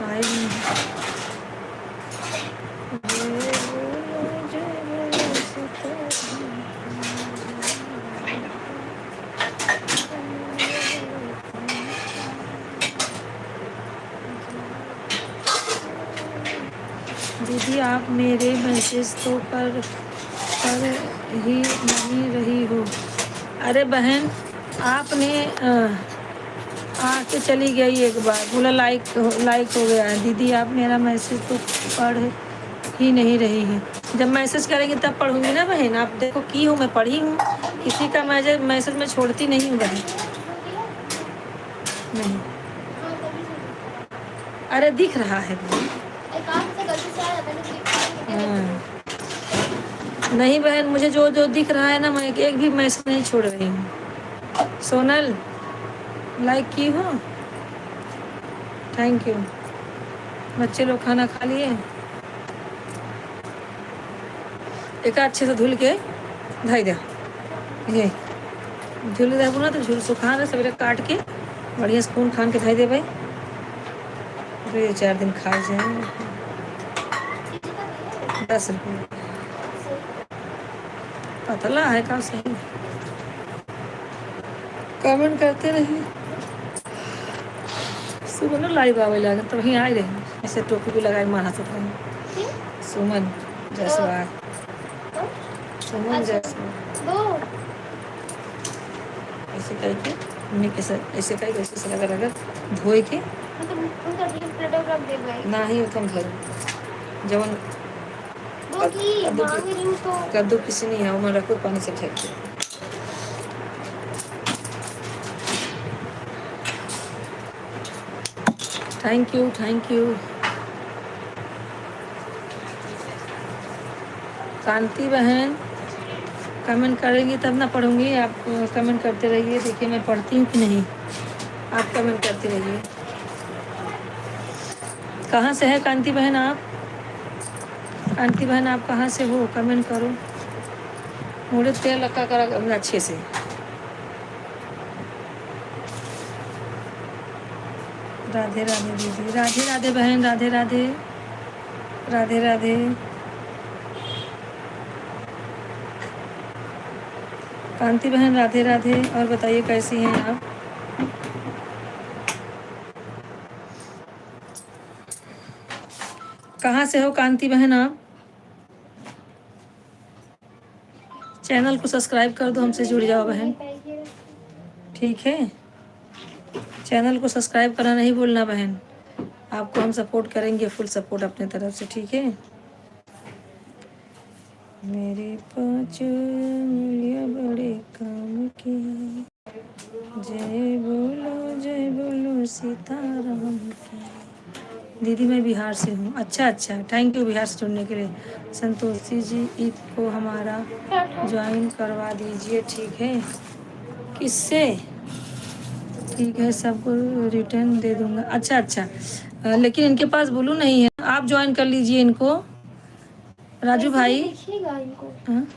लाइव में दीदी आप मेरे मैसेज तो पर ही नहीं रही हो। अरे बहन आपने आके चली गई एक बार, बोला लाइक हो गया है। दीदी आप मेरा मैसेज तो पढ़ ही नहीं रही है। जब मैसेज करेंगे तब पढ़ूंगी ना बहन। आप देखो की हूँ, मैं पढ़ी हूँ, किसी का मैसेज मैं छोड़ती नहीं हूँ बहन। नहीं अरे दिख रहा है हाँ। नहीं बहन मुझे जो जो दिख रहा है ना, मैं एक भी मैसेज नहीं छोड़ रही हूँ। सोनल लाइक की हो, थैंक यू। बच्चे लोग खाना खा लिए? एक अच्छे से धुल के धाई दे, ये झूल दे ना, तो झूल सुखा ना सवेरे काट के बढ़िया स्पून खान के धाई दे भाई। तो 4 दिन खा जाए। 10 रुपये पतला है का सही। कमेंट करते रहिए। सुबह ना लाइव आवे लगे तो वहीं आए रहे, ऐसे टोपी भी लगाए माना तो सुमन जयसवाल, सुमन जयसवाल ऐसे करके मम्मी के साथ ऐसे करके ऐसे लगा धोए के ना ही उतम घर जवन कद्दू किसी नहीं है, मैं रखो पानी से फेंक के। थैंक यू कांति बहन कमेंट करेंगी तब ना पढ़ूंगी। आप कमेंट करते रहिए, देखिए मैं पढ़ती हूँ कि नहीं, आप कमेंट करते रहिए। कहाँ से है कांति बहन आप? कांति बहन आप कहाँ से हो, कमेंट करो। मुझे तेल लगा कर अच्छे से। राधे राधे दीदी, राधे राधे बहन, राधे राधे, राधे राधे। कांति बहन राधे राधे। और बताइए कैसी हैं आप? कहाँ से हो कांति बहन आप? चैनल को सब्सक्राइब कर दो, हमसे जुड़ जाओ बहन, ठीक है। चैनल को सब्सक्राइब करना नहीं भूलना बहन, आपको हम सपोर्ट करेंगे, फुल सपोर्ट अपने तरफ से, ठीक है। मेरे 5 उंगलियां बड़े काम की, जय बोलो सीताराम की। दीदी मैं बिहार से हूँ। अच्छा थैंक यू बिहार से जुड़ने के लिए। संतोषी जी ईद को हमारा ज्वाइन करवा दीजिए, ठीक है। किससे? ठीक है सबको रिटर्न दे दूंगा। अच्छा लेकिन इनके पास ब्लू नहीं है, आप ज्वाइन कर लीजिए इनको। राजू भाई देखिएगा इनको, हाँ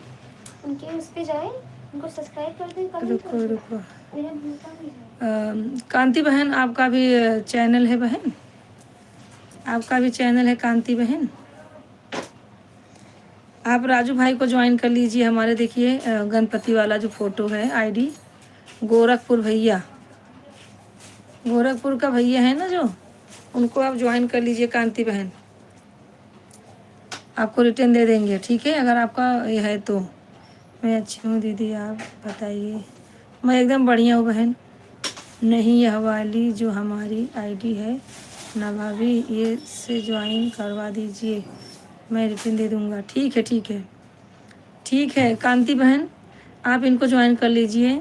उनके उस पे जाए, उनको सब्सक्राइब कर दें। रुको कांति बहन आपका भी चैनल है बहन, आपका भी चैनल है कांति बहन। आप राजू भाई को ज्वाइन कर लीजिए हमारे। देखिए गणपति वाला जो फोटो है आईडी, गोरखपुर भैया, गोरखपुर का भैया है ना जो, उनको आप ज्वाइन कर लीजिए कांति बहन, आपको रिटर्न दे देंगे, ठीक है, अगर आपका ये है तो। मैं अच्छी हूँ दीदी, आप बताइए। मैं एकदम बढ़िया हूँ बहन। नहीं यह वाली जो हमारी आईडी है ना भाभी, ये से ज्वाइन करवा दीजिए, मैं रिटर्न दे दूँगा। ठीक है ठीक है ठीक है कांति बहन, आप इनको ज्वाइन कर लीजिए।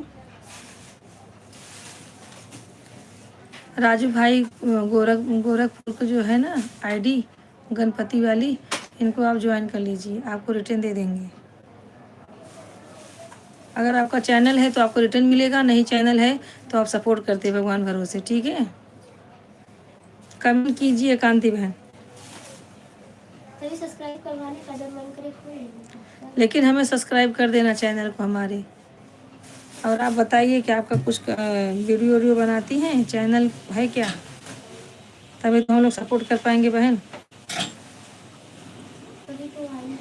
राजू भाई गोरखपुर को जो है ना आईडी गणपति वाली, इनको आप ज्वाइन कर लीजिए, आपको रिटर्न दे देंगे। अगर आपका चैनल है तो आपको रिटर्न मिलेगा, नहीं चैनल है तो आप सपोर्ट करते हैं भगवान भरोसे, ठीक है। कमेंट कीजिए कांति बहन। तभी सब्सक्राइब करवाने का जब मन करे खोल लेना। लेकिन हमें सब्सक्राइब कर देना चैनल को हमारे। और आप बताइए कि आपका कुछ वीडियो वीडियो बनाती हैं, चैनल है क्या, तभी तो हम लोग सपोर्ट कर पाएंगे बहन। तभी तो आई।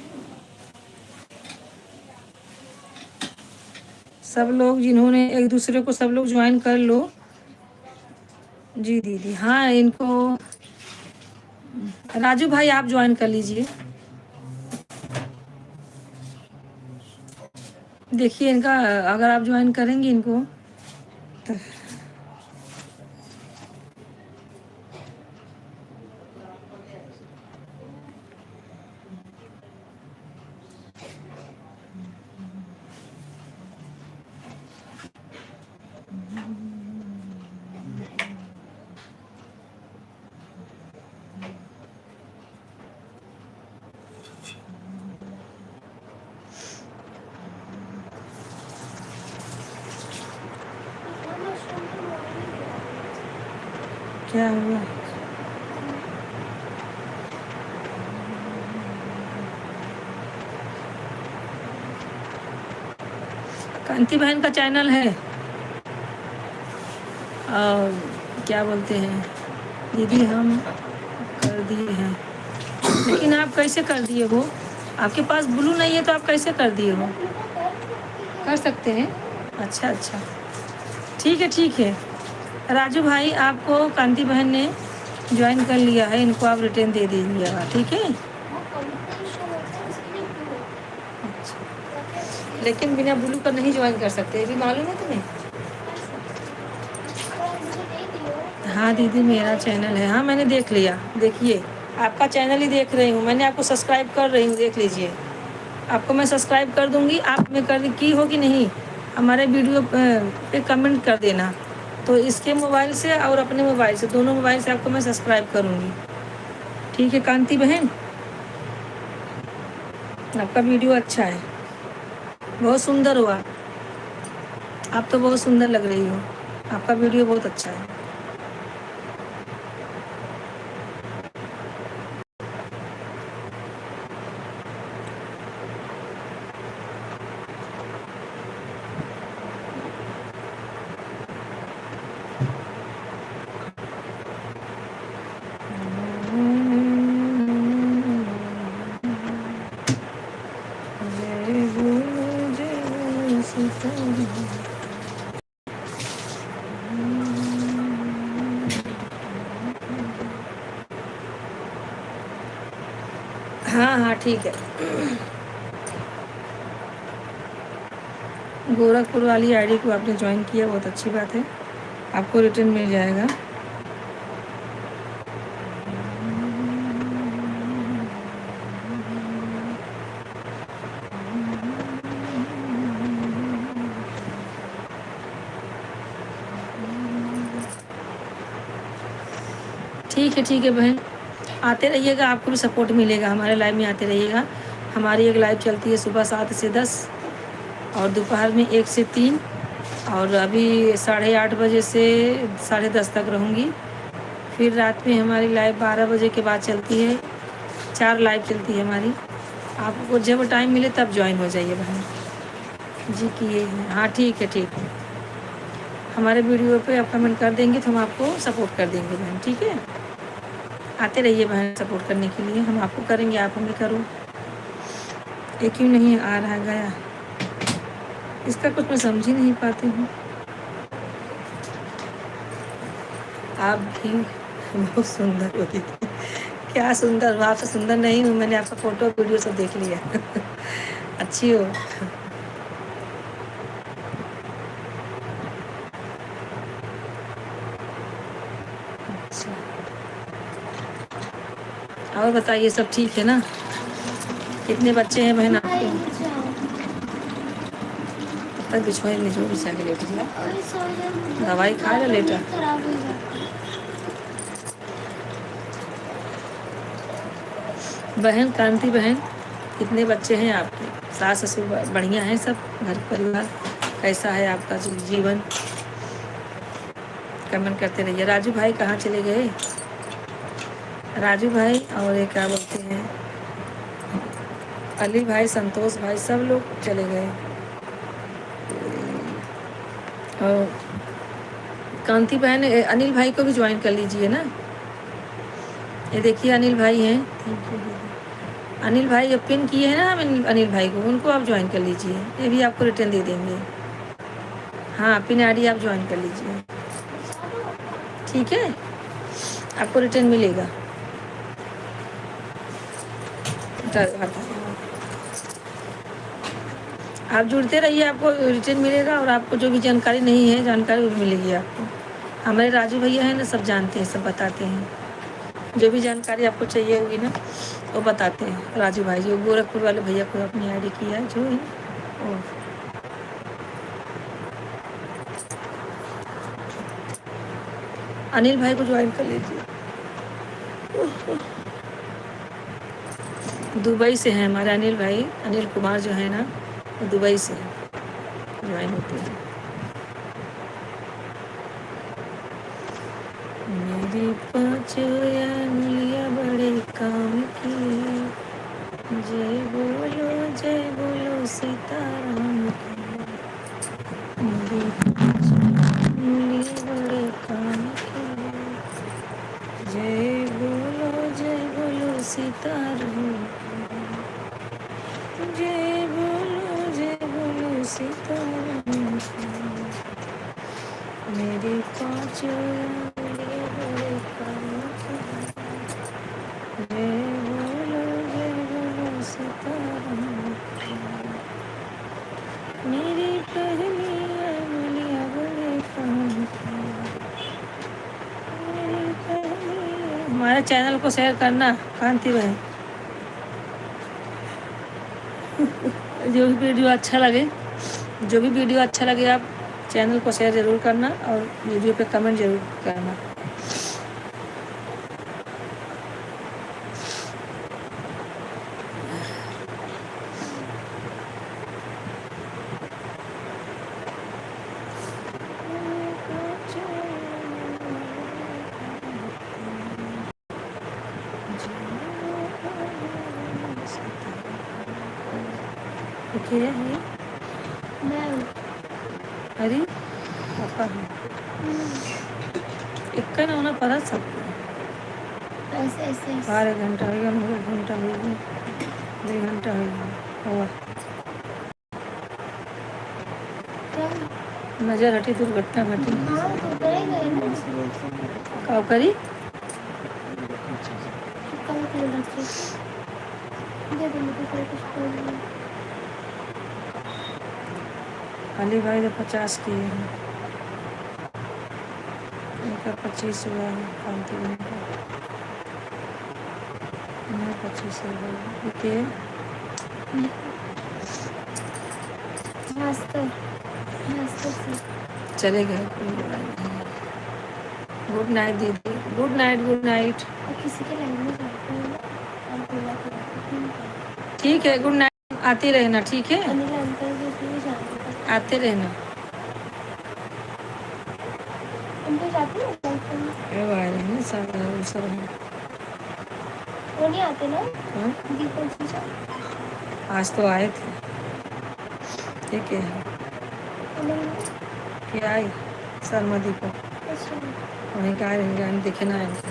सब लोग जिन्होंने एक दूसरे को, सब लोग ज्वाइन कर लो जी दीदी। हाँ इनको राजू भाई आप ज्वाइन कर लीजिए। देखिए इनका, अगर आप ज्वाइन करेंगे इनको तो क्या हुआ। कांति बहन का चैनल है और क्या बोलते हैं दीदी, हम कर दिए हैं। लेकिन आप कैसे कर दिए हो, आपके पास ब्लू नहीं है तो आप कैसे कर दिए हो। कर सकते हैं, अच्छा अच्छा ठीक है। राजू भाई आपको कांति बहन ने ज्वाइन कर लिया है, इनको आप रिटर्न दे दीजिएगा, ठीक है। लेकिन बिना ब्लू का नहीं ज्वाइन कर सकते, ये भी मालूम है तुम्हें। हाँ दीदी मेरा चैनल है, हाँ मैंने देख लिया। देखिए आपका चैनल ही देख रही हूँ, मैंने आपको सब्सक्राइब कर रही हूँ, देख लीजिए। आपको मैं सब्सक्राइब कर दूँगी, आप में कर की हो कि नहीं, हमारे वीडियो पे कमेंट कर देना। तो इसके मोबाइल से और अपने मोबाइल से, दोनों मोबाइल से आपको मैं सब्सक्राइब करूँगी, ठीक है कांति बहन। आपका वीडियो अच्छा है, बहुत सुंदर हुआ, आप तो बहुत सुंदर लग रही हो, आपका वीडियो बहुत अच्छा है। हाँ हाँ ठीक है। गोरखपुर वाली आईडी को आपने ज्वाइन किया, बहुत अच्छी बात है, आपको रिटर्न मिल जाएगा। ठीक है बहन, आते रहिएगा, आपको भी सपोर्ट मिलेगा, हमारे लाइव में आते रहिएगा। हमारी एक लाइव चलती है सुबह 7 से 10 और दोपहर में 1 से 3, और अभी 8:30 बजे से 10:30 तक रहूँगी। फिर रात में हमारी लाइव 12 बजे के बाद चलती है, 4 लाइव चलती है हमारी। आपको जब टाइम मिले तब ज्वाइन हो जाइए बहन जी किए हैं। हाँ ठीक है, हमारे वीडियो पे आप कमेंट कर देंगे तो हम आपको सपोर्ट कर देंगे बहन, ठीक है। आते रहिए बहन सपोर्ट करने के लिए, हम आपको करेंगे, आप हमें करो, ये क्यों नहीं आ रहा गया, इसका कुछ मैं समझ ही नहीं पाती हूँ। आप भी बहुत सुंदर हो दीदी। क्या सुंदर हूँ, आपसे सुंदर नहीं हूँ, मैंने आपका फोटो वीडियो सब देख लिया। अच्छी हो। अच्छा, और बताइए सब ठीक है ना? कितने बच्चे हैं बहन आपके? तब तक बिछवाई ले जो बिछा के लेट जाओ, दवाई खा लो लेटा। खराब हो जाता है। बहन कांति बहन, कितने बच्चे हैं आपके? सास ससुर बढ़िया हैं सब? घर परिवार कैसा है आपका जीवन? कमेंट करते रहिए। राजू भाई कहाँ चले गए? राजू भाई और ये क्या बोलते हैं, अली भाई, संतोष भाई, सब लोग चले गए। और कांति बहन, अनिल भाई को भी ज्वाइन कर लीजिए ना। ये देखिए अनिल भाई हैं, थैंक यू दीदी। अनिल भाई जब पिन किए हैं ना अनिल भाई को, उनको आप ज्वाइन कर लीजिए, ये भी आपको रिटर्न दे देंगे। हाँ, पिन आईडी आप ज्वाइन कर लीजिए, ठीक है, आपको रिटर्न मिलेगा। आप जुड़ते रहिए, आपको रिटर्न मिलेगा, और आपको जो भी जानकारी नहीं है जानकारी वो मिलेगी आपको। हमारे राजू भैया हैं ना, सब जानते हैं, सब बताते हैं, जो भी जानकारी आपको चाहिए होगी ना वो बताते हैं। राजू भाई जो गोरखपुर वाले भैया को अपनी आईडी किया है जो है वो। अनिल भाई को ज्वाइन कर लीजिए। दुबई से हैं हमारे अनिल भाई, अनिल कुमार जो है ना, वो दुबई से ज्वाइन होते हैं। मेरी पाँच उंगलियां बड़े काम की है, जय बोलो सीताराम की। मेरी पाँच उंगलियां बड़े काम की है, जय बोलो सीताराम की। जय बोलो सीताराम की। मेरी पाँच उंगलियां बड़े काम की है, जय बोलो सीताराम की। मेरी पहली उंगलियां बड़े काम की, मेरी पहली। हमारे चैनल को शेयर करना कांति बहन। जो भी वीडियो अच्छा लगे, जो भी वीडियो अच्छा लगे आप चैनल को शेयर ज़रूर करना, और वीडियो पे कमेंट ज़रूर करना। ओके है मैं अरे पापा है इक्का ना होना पड़ा सब। ऐसे ऐसे 12 घंटा हो गया, 1 घंटा हो गया, 2 घंटा हो गया हुआ। क्या? नजर हटी दुर्घटना घटी। हाँ तो करेगा ना। कब करी? कल कर रखे दे दे मुझे कोई कुछ बोल। अली भाई तो 50 किए हैं, इनका 25 हुआ है, कांति बहन का 25 हुआ है। ओके मास्टर मास्टर से चले गए, कोई लड़ाई नहीं। गुड नाइट दीदी, गुड नाइट, गुड नाइट। और किसी के लाइन में जाते हैं और बोला कि ठीक है, गुड नाइट। आते रहना, ठीक है, अनिल अंकल भी इसलिए जाते हैं। आते रहना। उनको जाते हैं अंकल ये आए हैं सब सब हैं। वो नहीं आते ना हाँ? दीपक जी जाते आज तो आए थे, ठीक है, अनिल क्या आई शर्मा दीपक अच्छा वहीं का आए रहेंगे, हम दिखे ना आएंगे।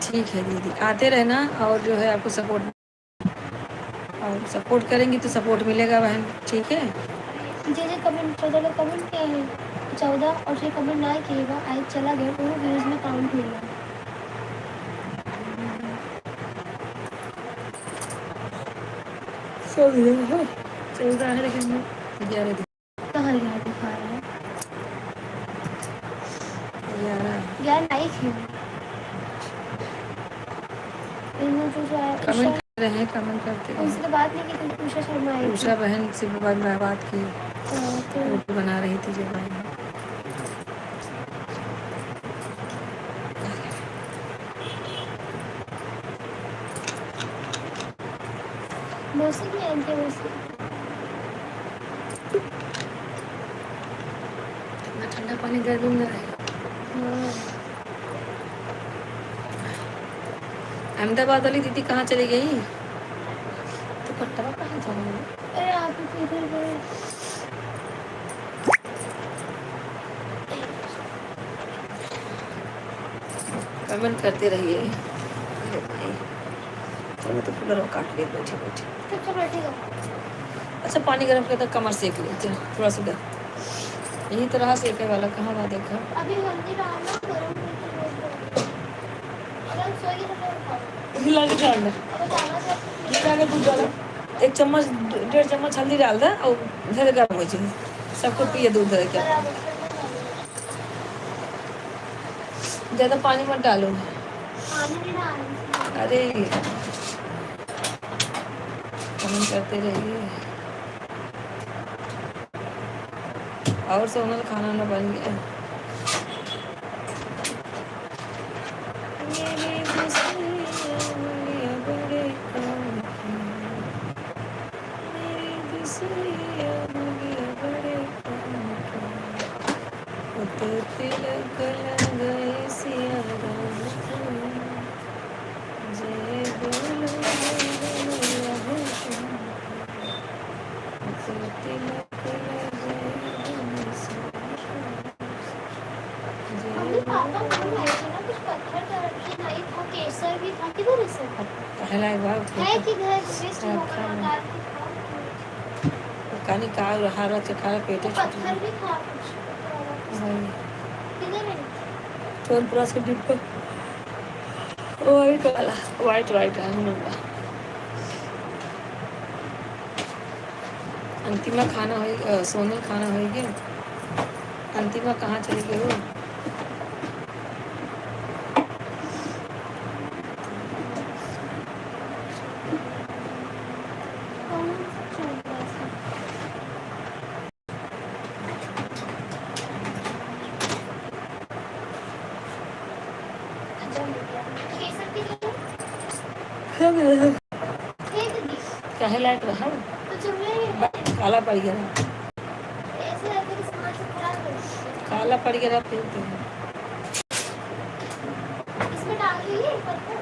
ठीक है दीदी, आते रहना, और जो है आपको सपोर्ट और सपोर्ट करेंगी तो सपोर्ट मिलेगा बहन, ठीक है। जे कमेंट 14 लोग कमेंट किए हैं, 14 और जो कमेंट ना किएगा आज चला गया वो व्यूज में काउंट नहीं है। सब चल रहा है लेकिन मैं 11 दिन कहाँ यार दिखा रहा है 11 यार लाइक है इन्होंने जो आया कमेंट उषा, कर रहे हैं, कमेंट करते उनसे हैं। तो बात नहीं की थी, उषा शर्मा आई थी। उषा बहन से बात की, तो रोटी बना रही थी जो भाई। मौसी की आई थी मौसी। इतना ठंडा पानी गर्मी में रहे। हाँ अहमदाबाद वाली दीदी कहाँ चली गई? तो कट्टा कहाँ चली गई? अरे आप ही इधर गए। कमेंट करते रहिए। तो मैं तो पूरा रो काट लिए बैठे बैठे। चुप चुप बैठेगा। अच्छा पानी गर्म करता कमर सेक लेते हैं थोड़ा सा उधर। यही तो रहा सेके वाला, कहाँ था देखा? अभी हल्दी डालना गरम करके अगर सोएगी तो फिर खाओ। हिला के डाल दे, अगर डालना तो हिला के दूध डाला, 1 चम्मच 1.5 चम्मच हल्दी डाल दे और धीरे गर्म हो जाए, सबको पिए दूध है क्या। बराबर ठंडा डालो। ज़्यादा पानी मत डालो। पानी नहीं डालना। अरे कमेंट करते रहिए। और सोनल खाना ना बन गया। मेरी दुश्मनियाँ बड़े काम की, मेरी दुश्मनियाँ बड़े काम की, वो तो तिलक लगाए सिया राम को, जय बोलो बोलो हो तुम, वो तो तिलक लगाए सिया मम्मी पापा बोल रहे थे ना कुछ पत्थर की नहीं था, केसर भी था, किधर है सर? पहला एक बार है किधर वेस्ट होगा ना कानी का हारा चखा पेटे पत्थर भी था कुछ। किधर है? चोर प्लस के डिब्बा वाइट वाला, वाइट है मुंडा। अंतिमा खाना हो, सोनल खाना हो गया। अंतिमा कहाँ चली गई हो? कौन सा चल रहा है? अच्छा मिल गया। केसर किधर है? फेंक दी। काहे लायक रहा तो चल रही है। काला पड़ गया, ऐसे रहते कि सामान से खराब कर देते। काला पड़ गया फिर तो। इसमें डाल दीजिए पत्थर।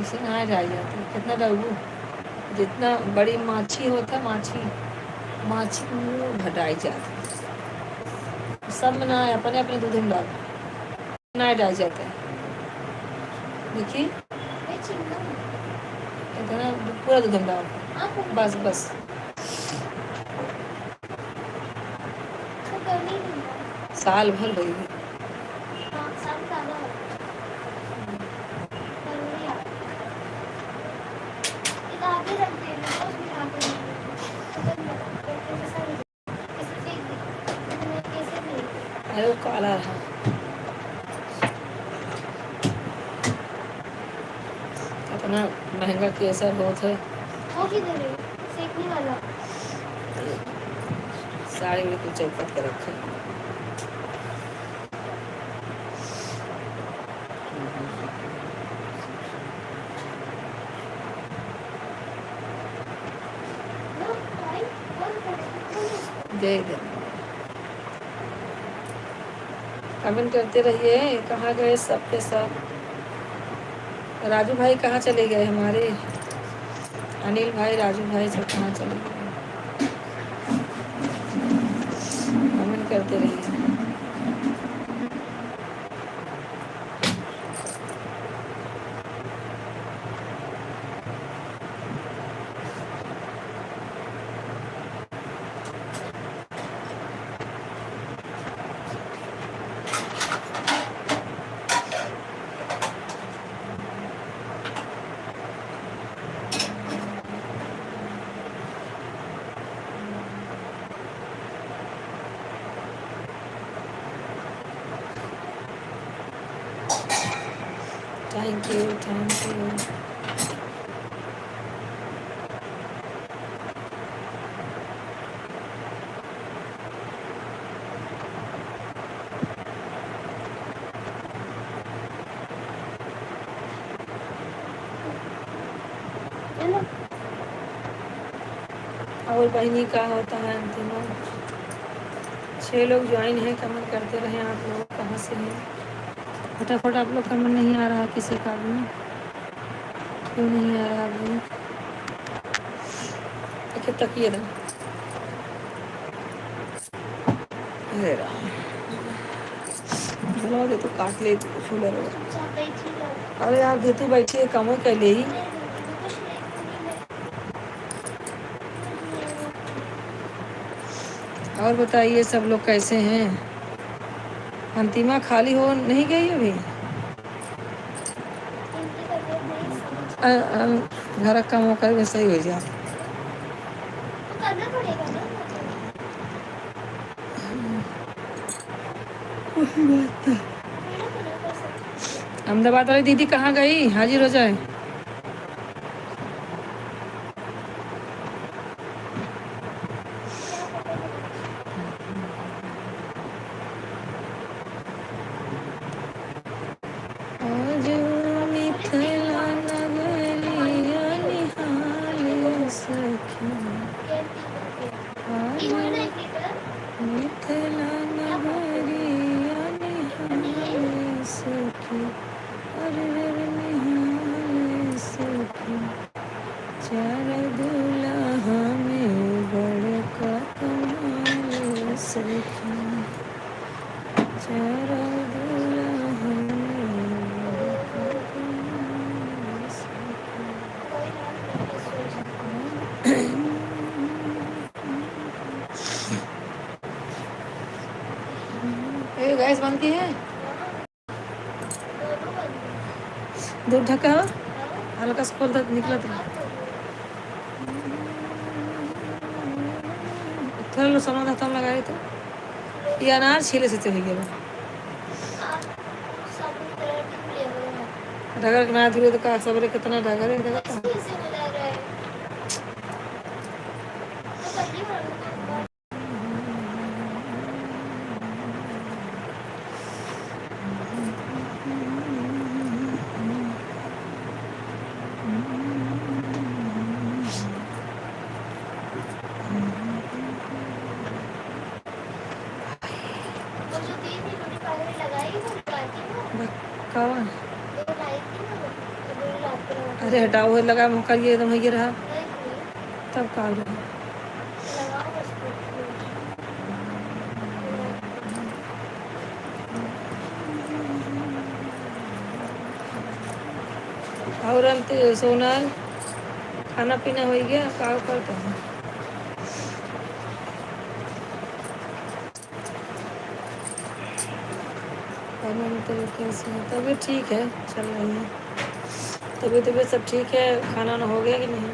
इसे नहा जा जाते कितना डरबू, जितना बड़ी माछी होता माछी मुँह घटाई जाती, सब में ना अपने अपने दूध में डाल ना डाल जाता है। देखिए ये चिंगम। इतना पूरा दूध में डाल, आप बस तो करनी नहीं है। साल भर हो गई। हाँ सब ज़्यादा है। जरूरी है। इधर आगे रख देना और फिर आगे रख देना। कैसे फेंक दी? कैसे फेंक? अरे वो काला रहा, इतना महंगा केसर बहुत है। वो किधर है? सेकने वाला। साड़ी बिल्कुल चौपट के रखे। ना भाई कौन दे दे, कमेंट करते रहिए। कहाँ गए सब के सब? राजू भाई कहाँ चले गए हमारे? अनिल भाई, राजू भाई सब कहाँ चले गए? कमेंट करते रहिए। Thank you thank you. है ना? और बहनी का होता है अंतिमा। 6 लोग ज्वाइन हैं, कमेंट करते रहे। आप लोग कहाँ से हैं? फटाफट आप लोग कमेंट नहीं आ रहा किसी का भी, क्यों नहीं आ रहा भाई? देखिए तकिए दो। अरे राम, बुला दे तो काट ले तो फूल रो। चुपचाप बैठी रहो। अरे यार दे तू बैठी है, कम कर ले ही। नहीं दूंगी, कुछ नहीं दूंगी मैं। और बताइए सब लोग कैसे हैं? अंतिमा खाली हो नहीं गई अभी? इनकी तबीयत नहीं समझ घर का काम होकर वैसा ही हो जाए। तो करना पड़ेगा ना। वही बात है। मेरा तो नहीं कर सकती। अहमदाबाद वाली दीदी कहाँ गई? हाजिर हो जाए। क्या पता है। आज मिथिला नगरिया निहाल सखी। आज मिथिला नगरिया निहाल सखी। अरे रे निहाल सखी। चार दुल्हा में बड़का कमाल सखी। चार दुल्हा में बड़का कमाल सखी। ए गैस बंद की है? दूध ढका हल्का सा खोल दे, निकला था। थोड़ा लो सामान हाथ में लगा रही तो ये अनार छीले से चली गया। डगर के ना धुले तो का सबरे कितना डगर है डगर का। कावा अरे हटाओ लगा मुकर ये एकदम ये रहा तब का रहा। और अंत सोनल खाना पीना हो गया का करता है? तबीयत ठीक है, चल रही है तबीयत सब ठीक है। खाना ना हो गया कि नहीं?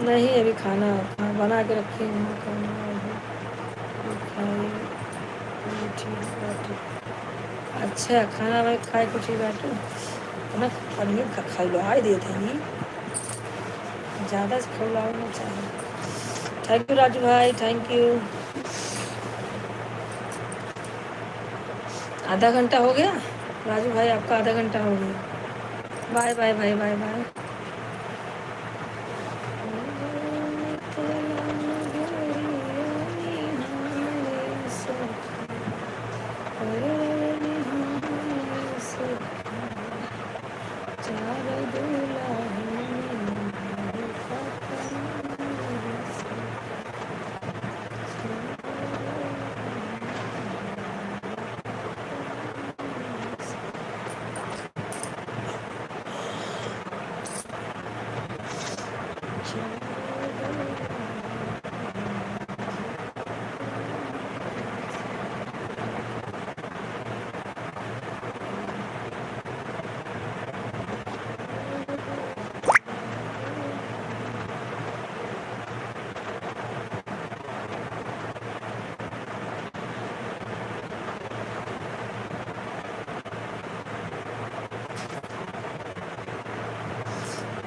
नहीं अभी खाना बना के रखी हूँ, खाना अच्छा खाना भाई खाए कुछ ही बैठो ना। पनीर खिला देते हैं ज़्यादा से खिलाना चाहिए। थैंक यू राजू भाई, थैंक यू। आधा घंटा हो गया राजू भाई, आपका आधा घंटा हो गया। Bye bye bye bye bye.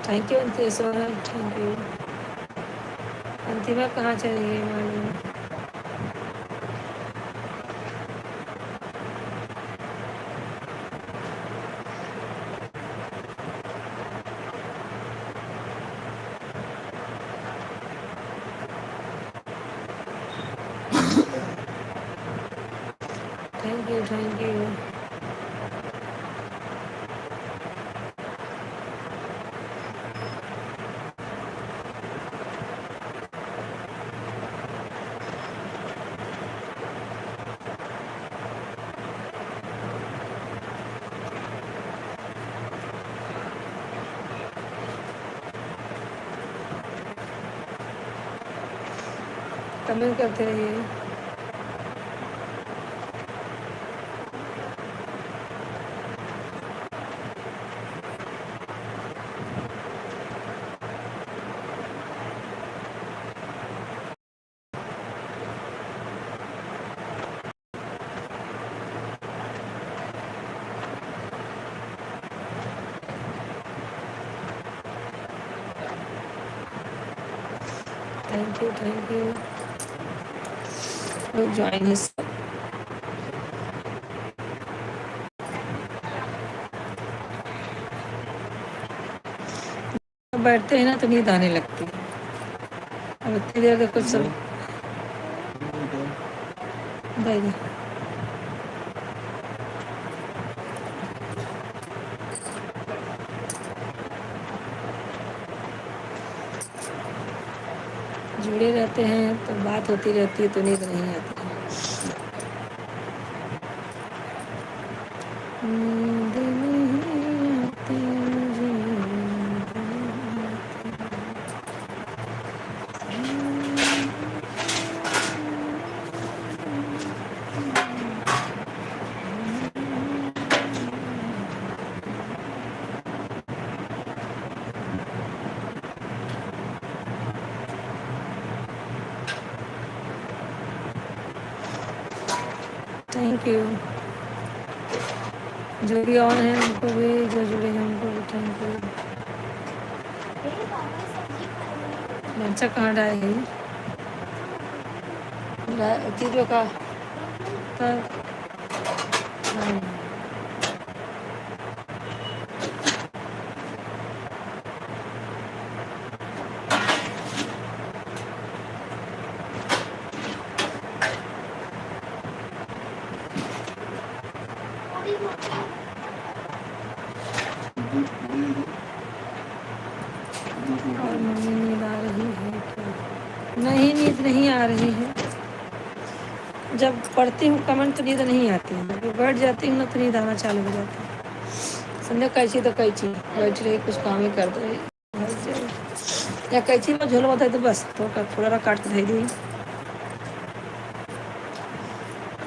Thank you Antim Sonal, thank you. Antima कहाँ चली गई मालूम। Thank you, thank you. Comment करते रहिए। Thank you, thank you. लोग ज्वाइन है सब। बैठते हैं ना तो नींद आने लगती है। अब इतनी देर के कुछ सब दे दे। जुड़े रहते हैं तो बात होती रहती है तो नींद नहीं आती है। नींद नहीं आती मुझे, नींद थैंक यू। जो भी ऑन है उनको भी, जो जुड़े हैं उनको भी थैंक यू। बच्चा कहाँ डालेगी चीज़ों का तब। हाँ। और मम्मी नींद आ रही है क्या? नहीं, नींद नहीं आ रही है। जब पढ़ती हूँ कमेंट तो नींद नहीं आती है, जब बैठ जाती हूँ ना तो नींद आना चालू हो जाती है। समझो कैची तो कैची बैठ रही कुछ काम ही कर रही या कैची में झोल होता है तो बस तो थोड़ा सा काट के दे दी।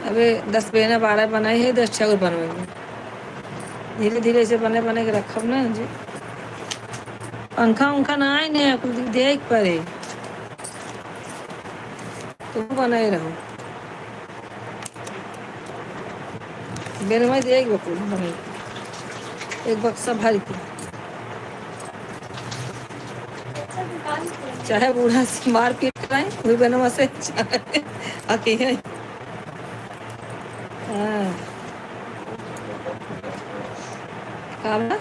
अबे 10 बेना 12 बनाई है, 10 छः बनवाएंगे। धीरे धीरे से बने बने के रखब ना जी। पंखा उंखा ना आए ने कुछ देख पड़े तुम बनाए रहो। बेनवा दे एक बकुल बने एक बक्सा भर के, चाहे बूढ़ा से मार पीट कराए वही बेनवा से चाहे अकेले। हाँ काला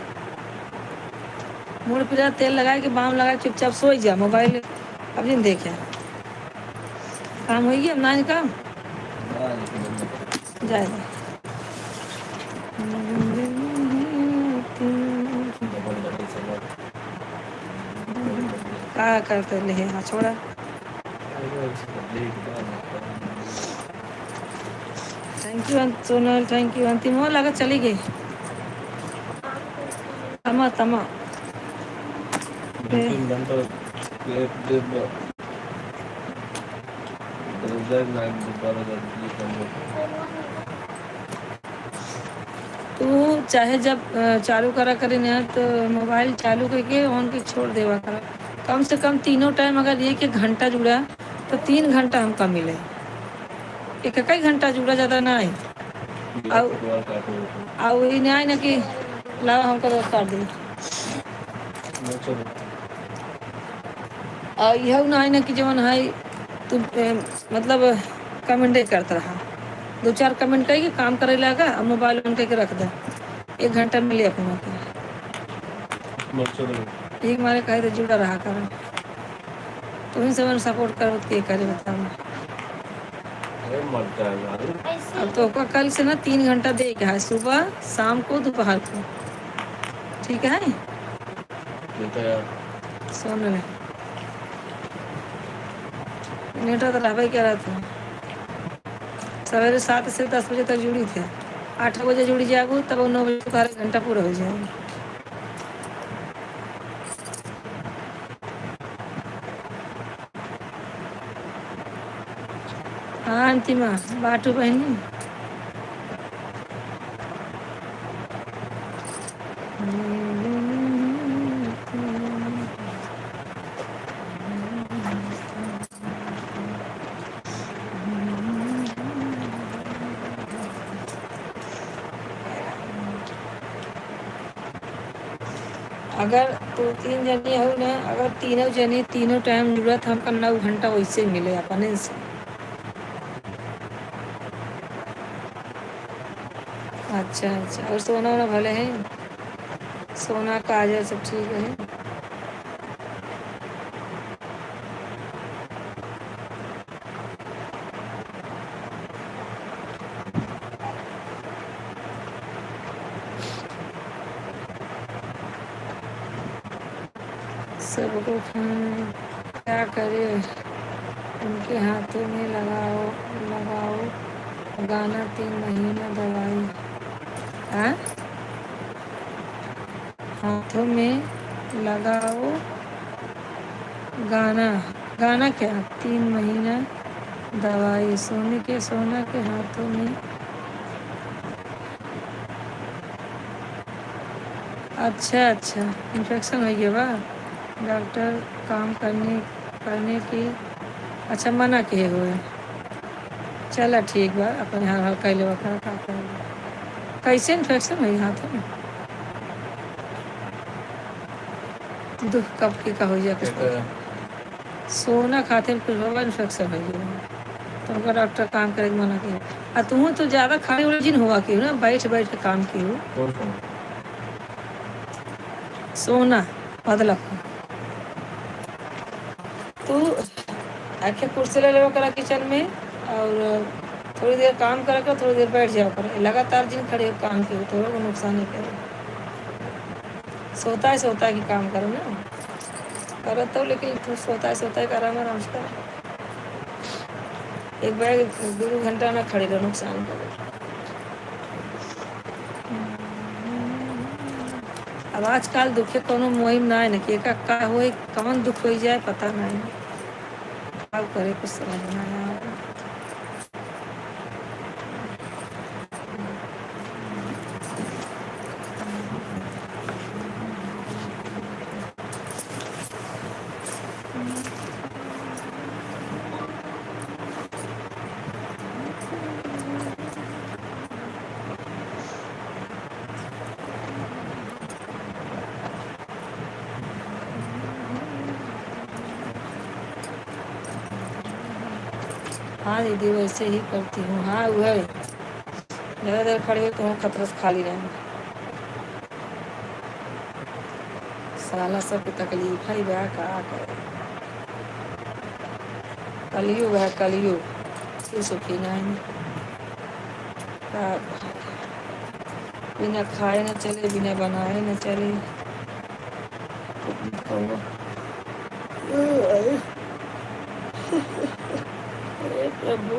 मुड़ पिला तेल लगा के बाम लगा के चुपचाप सो जा। मोबाइल अब दिन देखे काम होगी अब ना काम जाएगा। क्या करते ले हाँ छोड़ा। Thank you Sonal, thank you. अंतिम वो लगा चली गई तमा तमा तू चाहे जब चालू करा करे ना तो मोबाइल चालू करके ऑन के छोड़ देवा करा। कम से कम तीनों टाइम अगर एक एक घंटा जुड़ा तो 3 घंटा हमका मिले। एक ही घंटा जुड़ा ज़्यादा ना आई और वही नहीं आई ना कि लाओ हमको तो काट दी। मैं चलो यह ना है ना कि जवन है तू मतलब कमेंट करता रहा, 2-4 कमेंट करके काम करे लगा और मोबाइल ऑन करके रख दे, 1 घंटा मिले अपना के मैं चलो एक मारे कहे तो जुड़ा रहा कर, तुम सब सपोर्ट करो तो के करे बताओ। अरे मर जाएगा अरे अब तो का कल से ना 3 घंटा दे के है, सुबह शाम को दोपहर को, ठीक है ठीक है यार सुन ले नेटा तो रहबे क्या रहता है, सवेरे 7 से 10 बजे तक जुड़ी थे, 8 बजे जुड़ी जागो तब 9 बजे तक 1 घंटा पूरा हो जाएगा। हाँ अंतिमा बाटू बहनी अगर तो 3 जनी हो ना, अगर तीनों जनी तीनों टाइम जरूरत हमका 9 घंटा वैसे मिले अपने से। अच्छा अच्छा, और सोना वोना भले है, सोना काजल सब ठीक है। सबको खाना क्या करे, उनके हाथों में लगाओ लगाओ गाना 3 महीना दवाई। हाँ हाथों में लगाओ गाना, गाना क्या 3 महीना दवाई, सोना के हाथों में। अच्छा अच्छा, इन्फेक्शन हो गया बा, डॉक्टर काम करने की अच्छा मना किए हुए। चला ठीक बा, अपन हाल हाल कैले बा का करे। कैसे इन्फेक्शन हुई हाथ में, दुख कब के का हो जाए कुछ ठीक है सोना खाते में कुछ बाबा इन्फेक्शन हो गया, तो उनका डॉक्टर काम करे के मना किया। और तुम तो ज़्यादा खड़े वाले जिन हुआ की हो ना, बैठ बैठ के काम की हो। कौन कौन सोना बदला तू आके कुर्सी ले लेवा करा किचन में, और थोड़ी देर काम करा कर, थोड़ी देर बैठ जाओ कर, लगातार जिन खड़े हो काम की हो तो को नुकसान नहीं करे। सोता है कि काम करो ना, करो तो लेकिन तू सोता है कि आराम आराम से करो। एक बैग 2 घंटा ना खड़े रहो, नुकसान करे। अब आजकल दुखे कोनो मुहिम ना है ना कि का हो कौन दुख हो जाए पता नहीं, अब करे कुछ समझ में ना आवे। हाँ दीदी वैसे ही करती हूँ, हाँ वह ज़्यादा देर खड़े हो तो हूँ खतरा से खाली रहेंगे। साला सबके तकलीफ है बा का करे, कलयुग है कलयुग, किसी सुखी नहीं का, बिना खाए न चले बिना बनाए न चले। हे प्रभु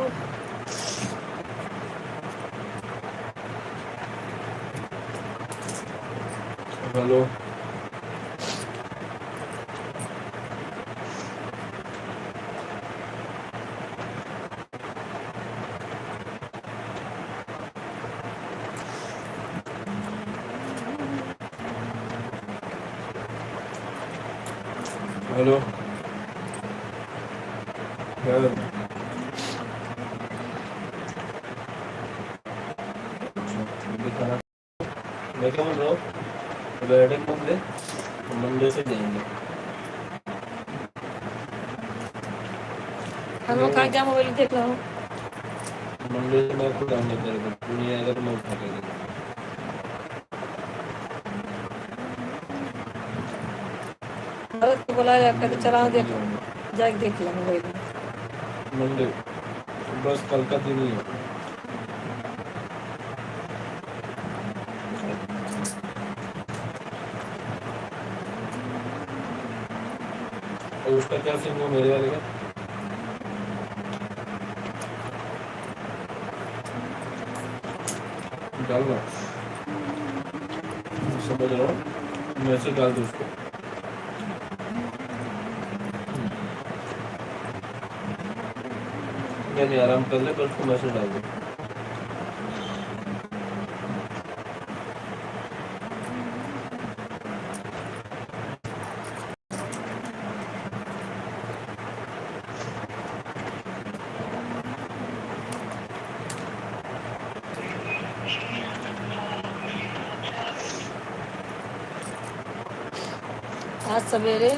हेलो हेलो क्या कर रहे हो? अच्छा, ये खाना मैं क्या बोल रहा हूँ, हेडेक मत ले। मंडे से जाएंगे। हम लोग खा क्या मोबाइल देख रहा हूँ। मंडे से मैं खुद आऊंगा तेरे को, तू नहीं आएगा तो मैं उठा के दूंगा। भरत को बोला जाकर तो चला देख जाके देख लो मोबाइल में। मंडे बस कल का दिन ही है। और उसका क्या सीन हुआ मेरे वाले का? डालना समझ रहा हूँ, मैसेज डाल दो उसको। नहीं आराम कर ले, पर उसको मैसेज डाल दो। आज सवेरे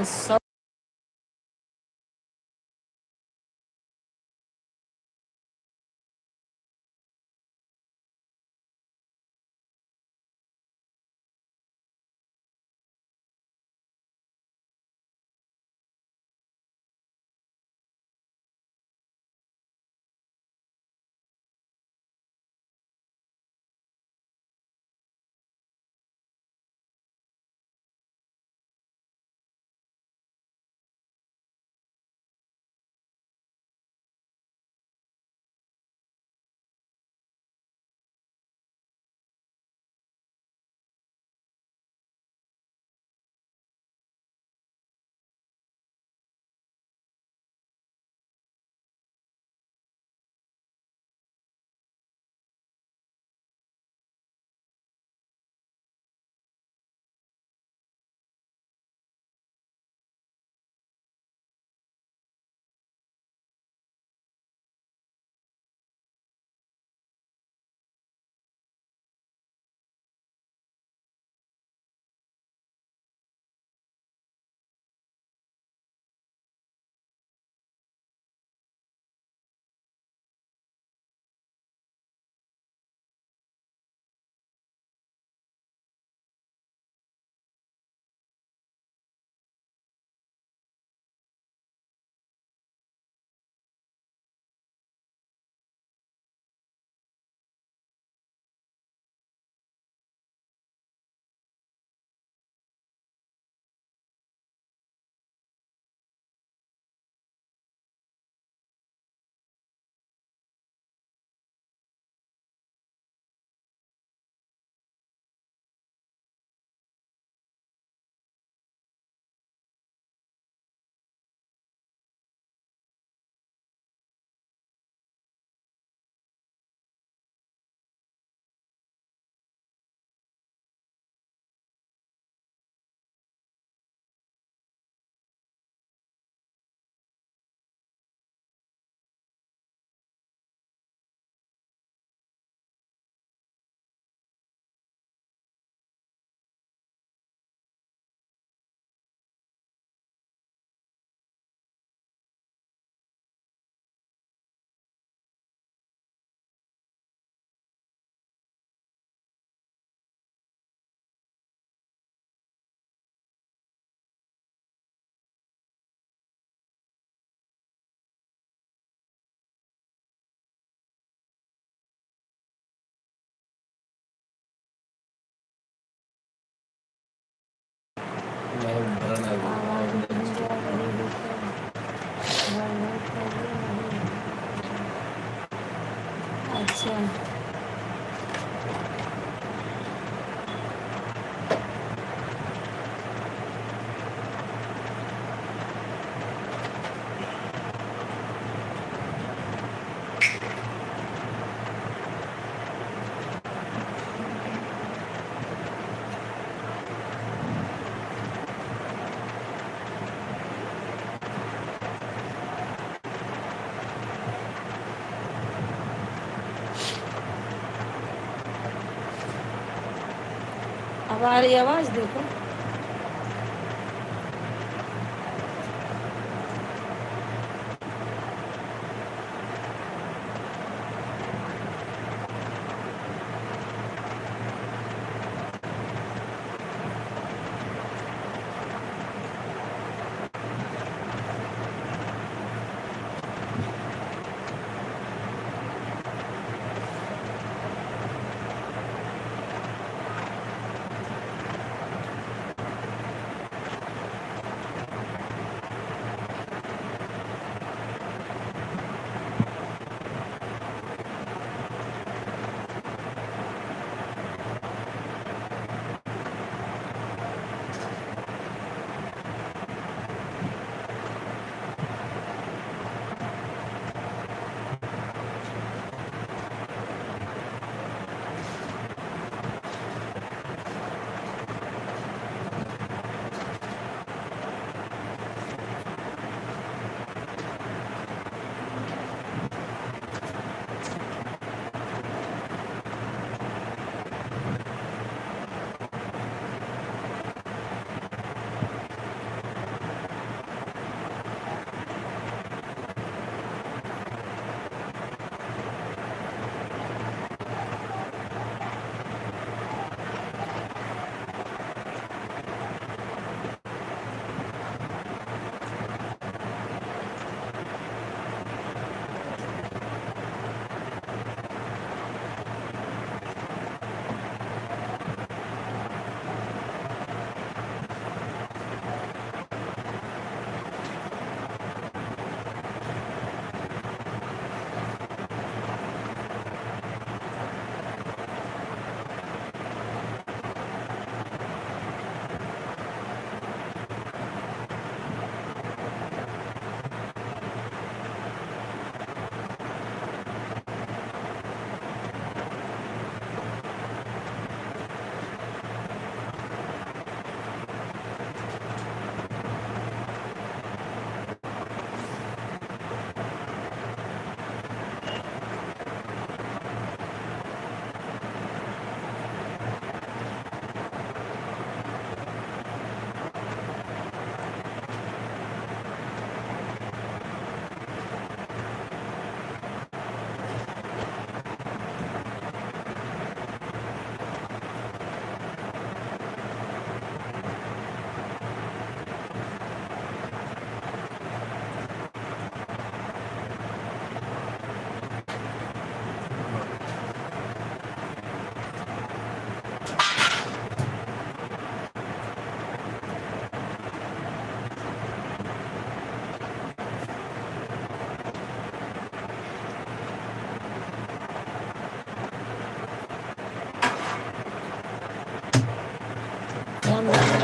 सब आवाज नहीं जा रही देखो। अच्छा अब आ रही आवाज देखो।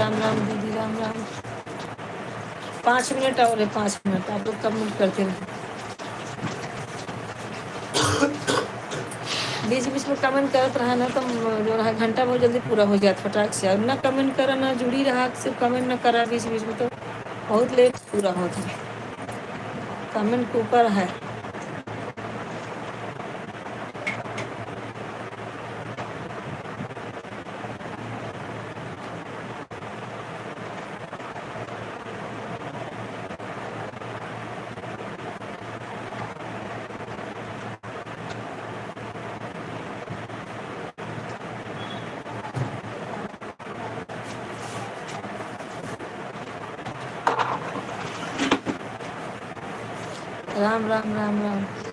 राम राम दीदी, राम राम। 5 मिनट और है, 5 मिनट आप लोग कमेंट करते रहे। बीच बीच में कमेंट करत रहा ना तो जो है घंटा बहुत जल्दी पूरा हो जाता फटाक से। और ना कमेंट करा ना जुड़ी रहा, सिर्फ कमेंट ना करा बीच बीच में तो बहुत लेट पूरा होता है। कमेंट के ऊपर है। राम राम राम राम।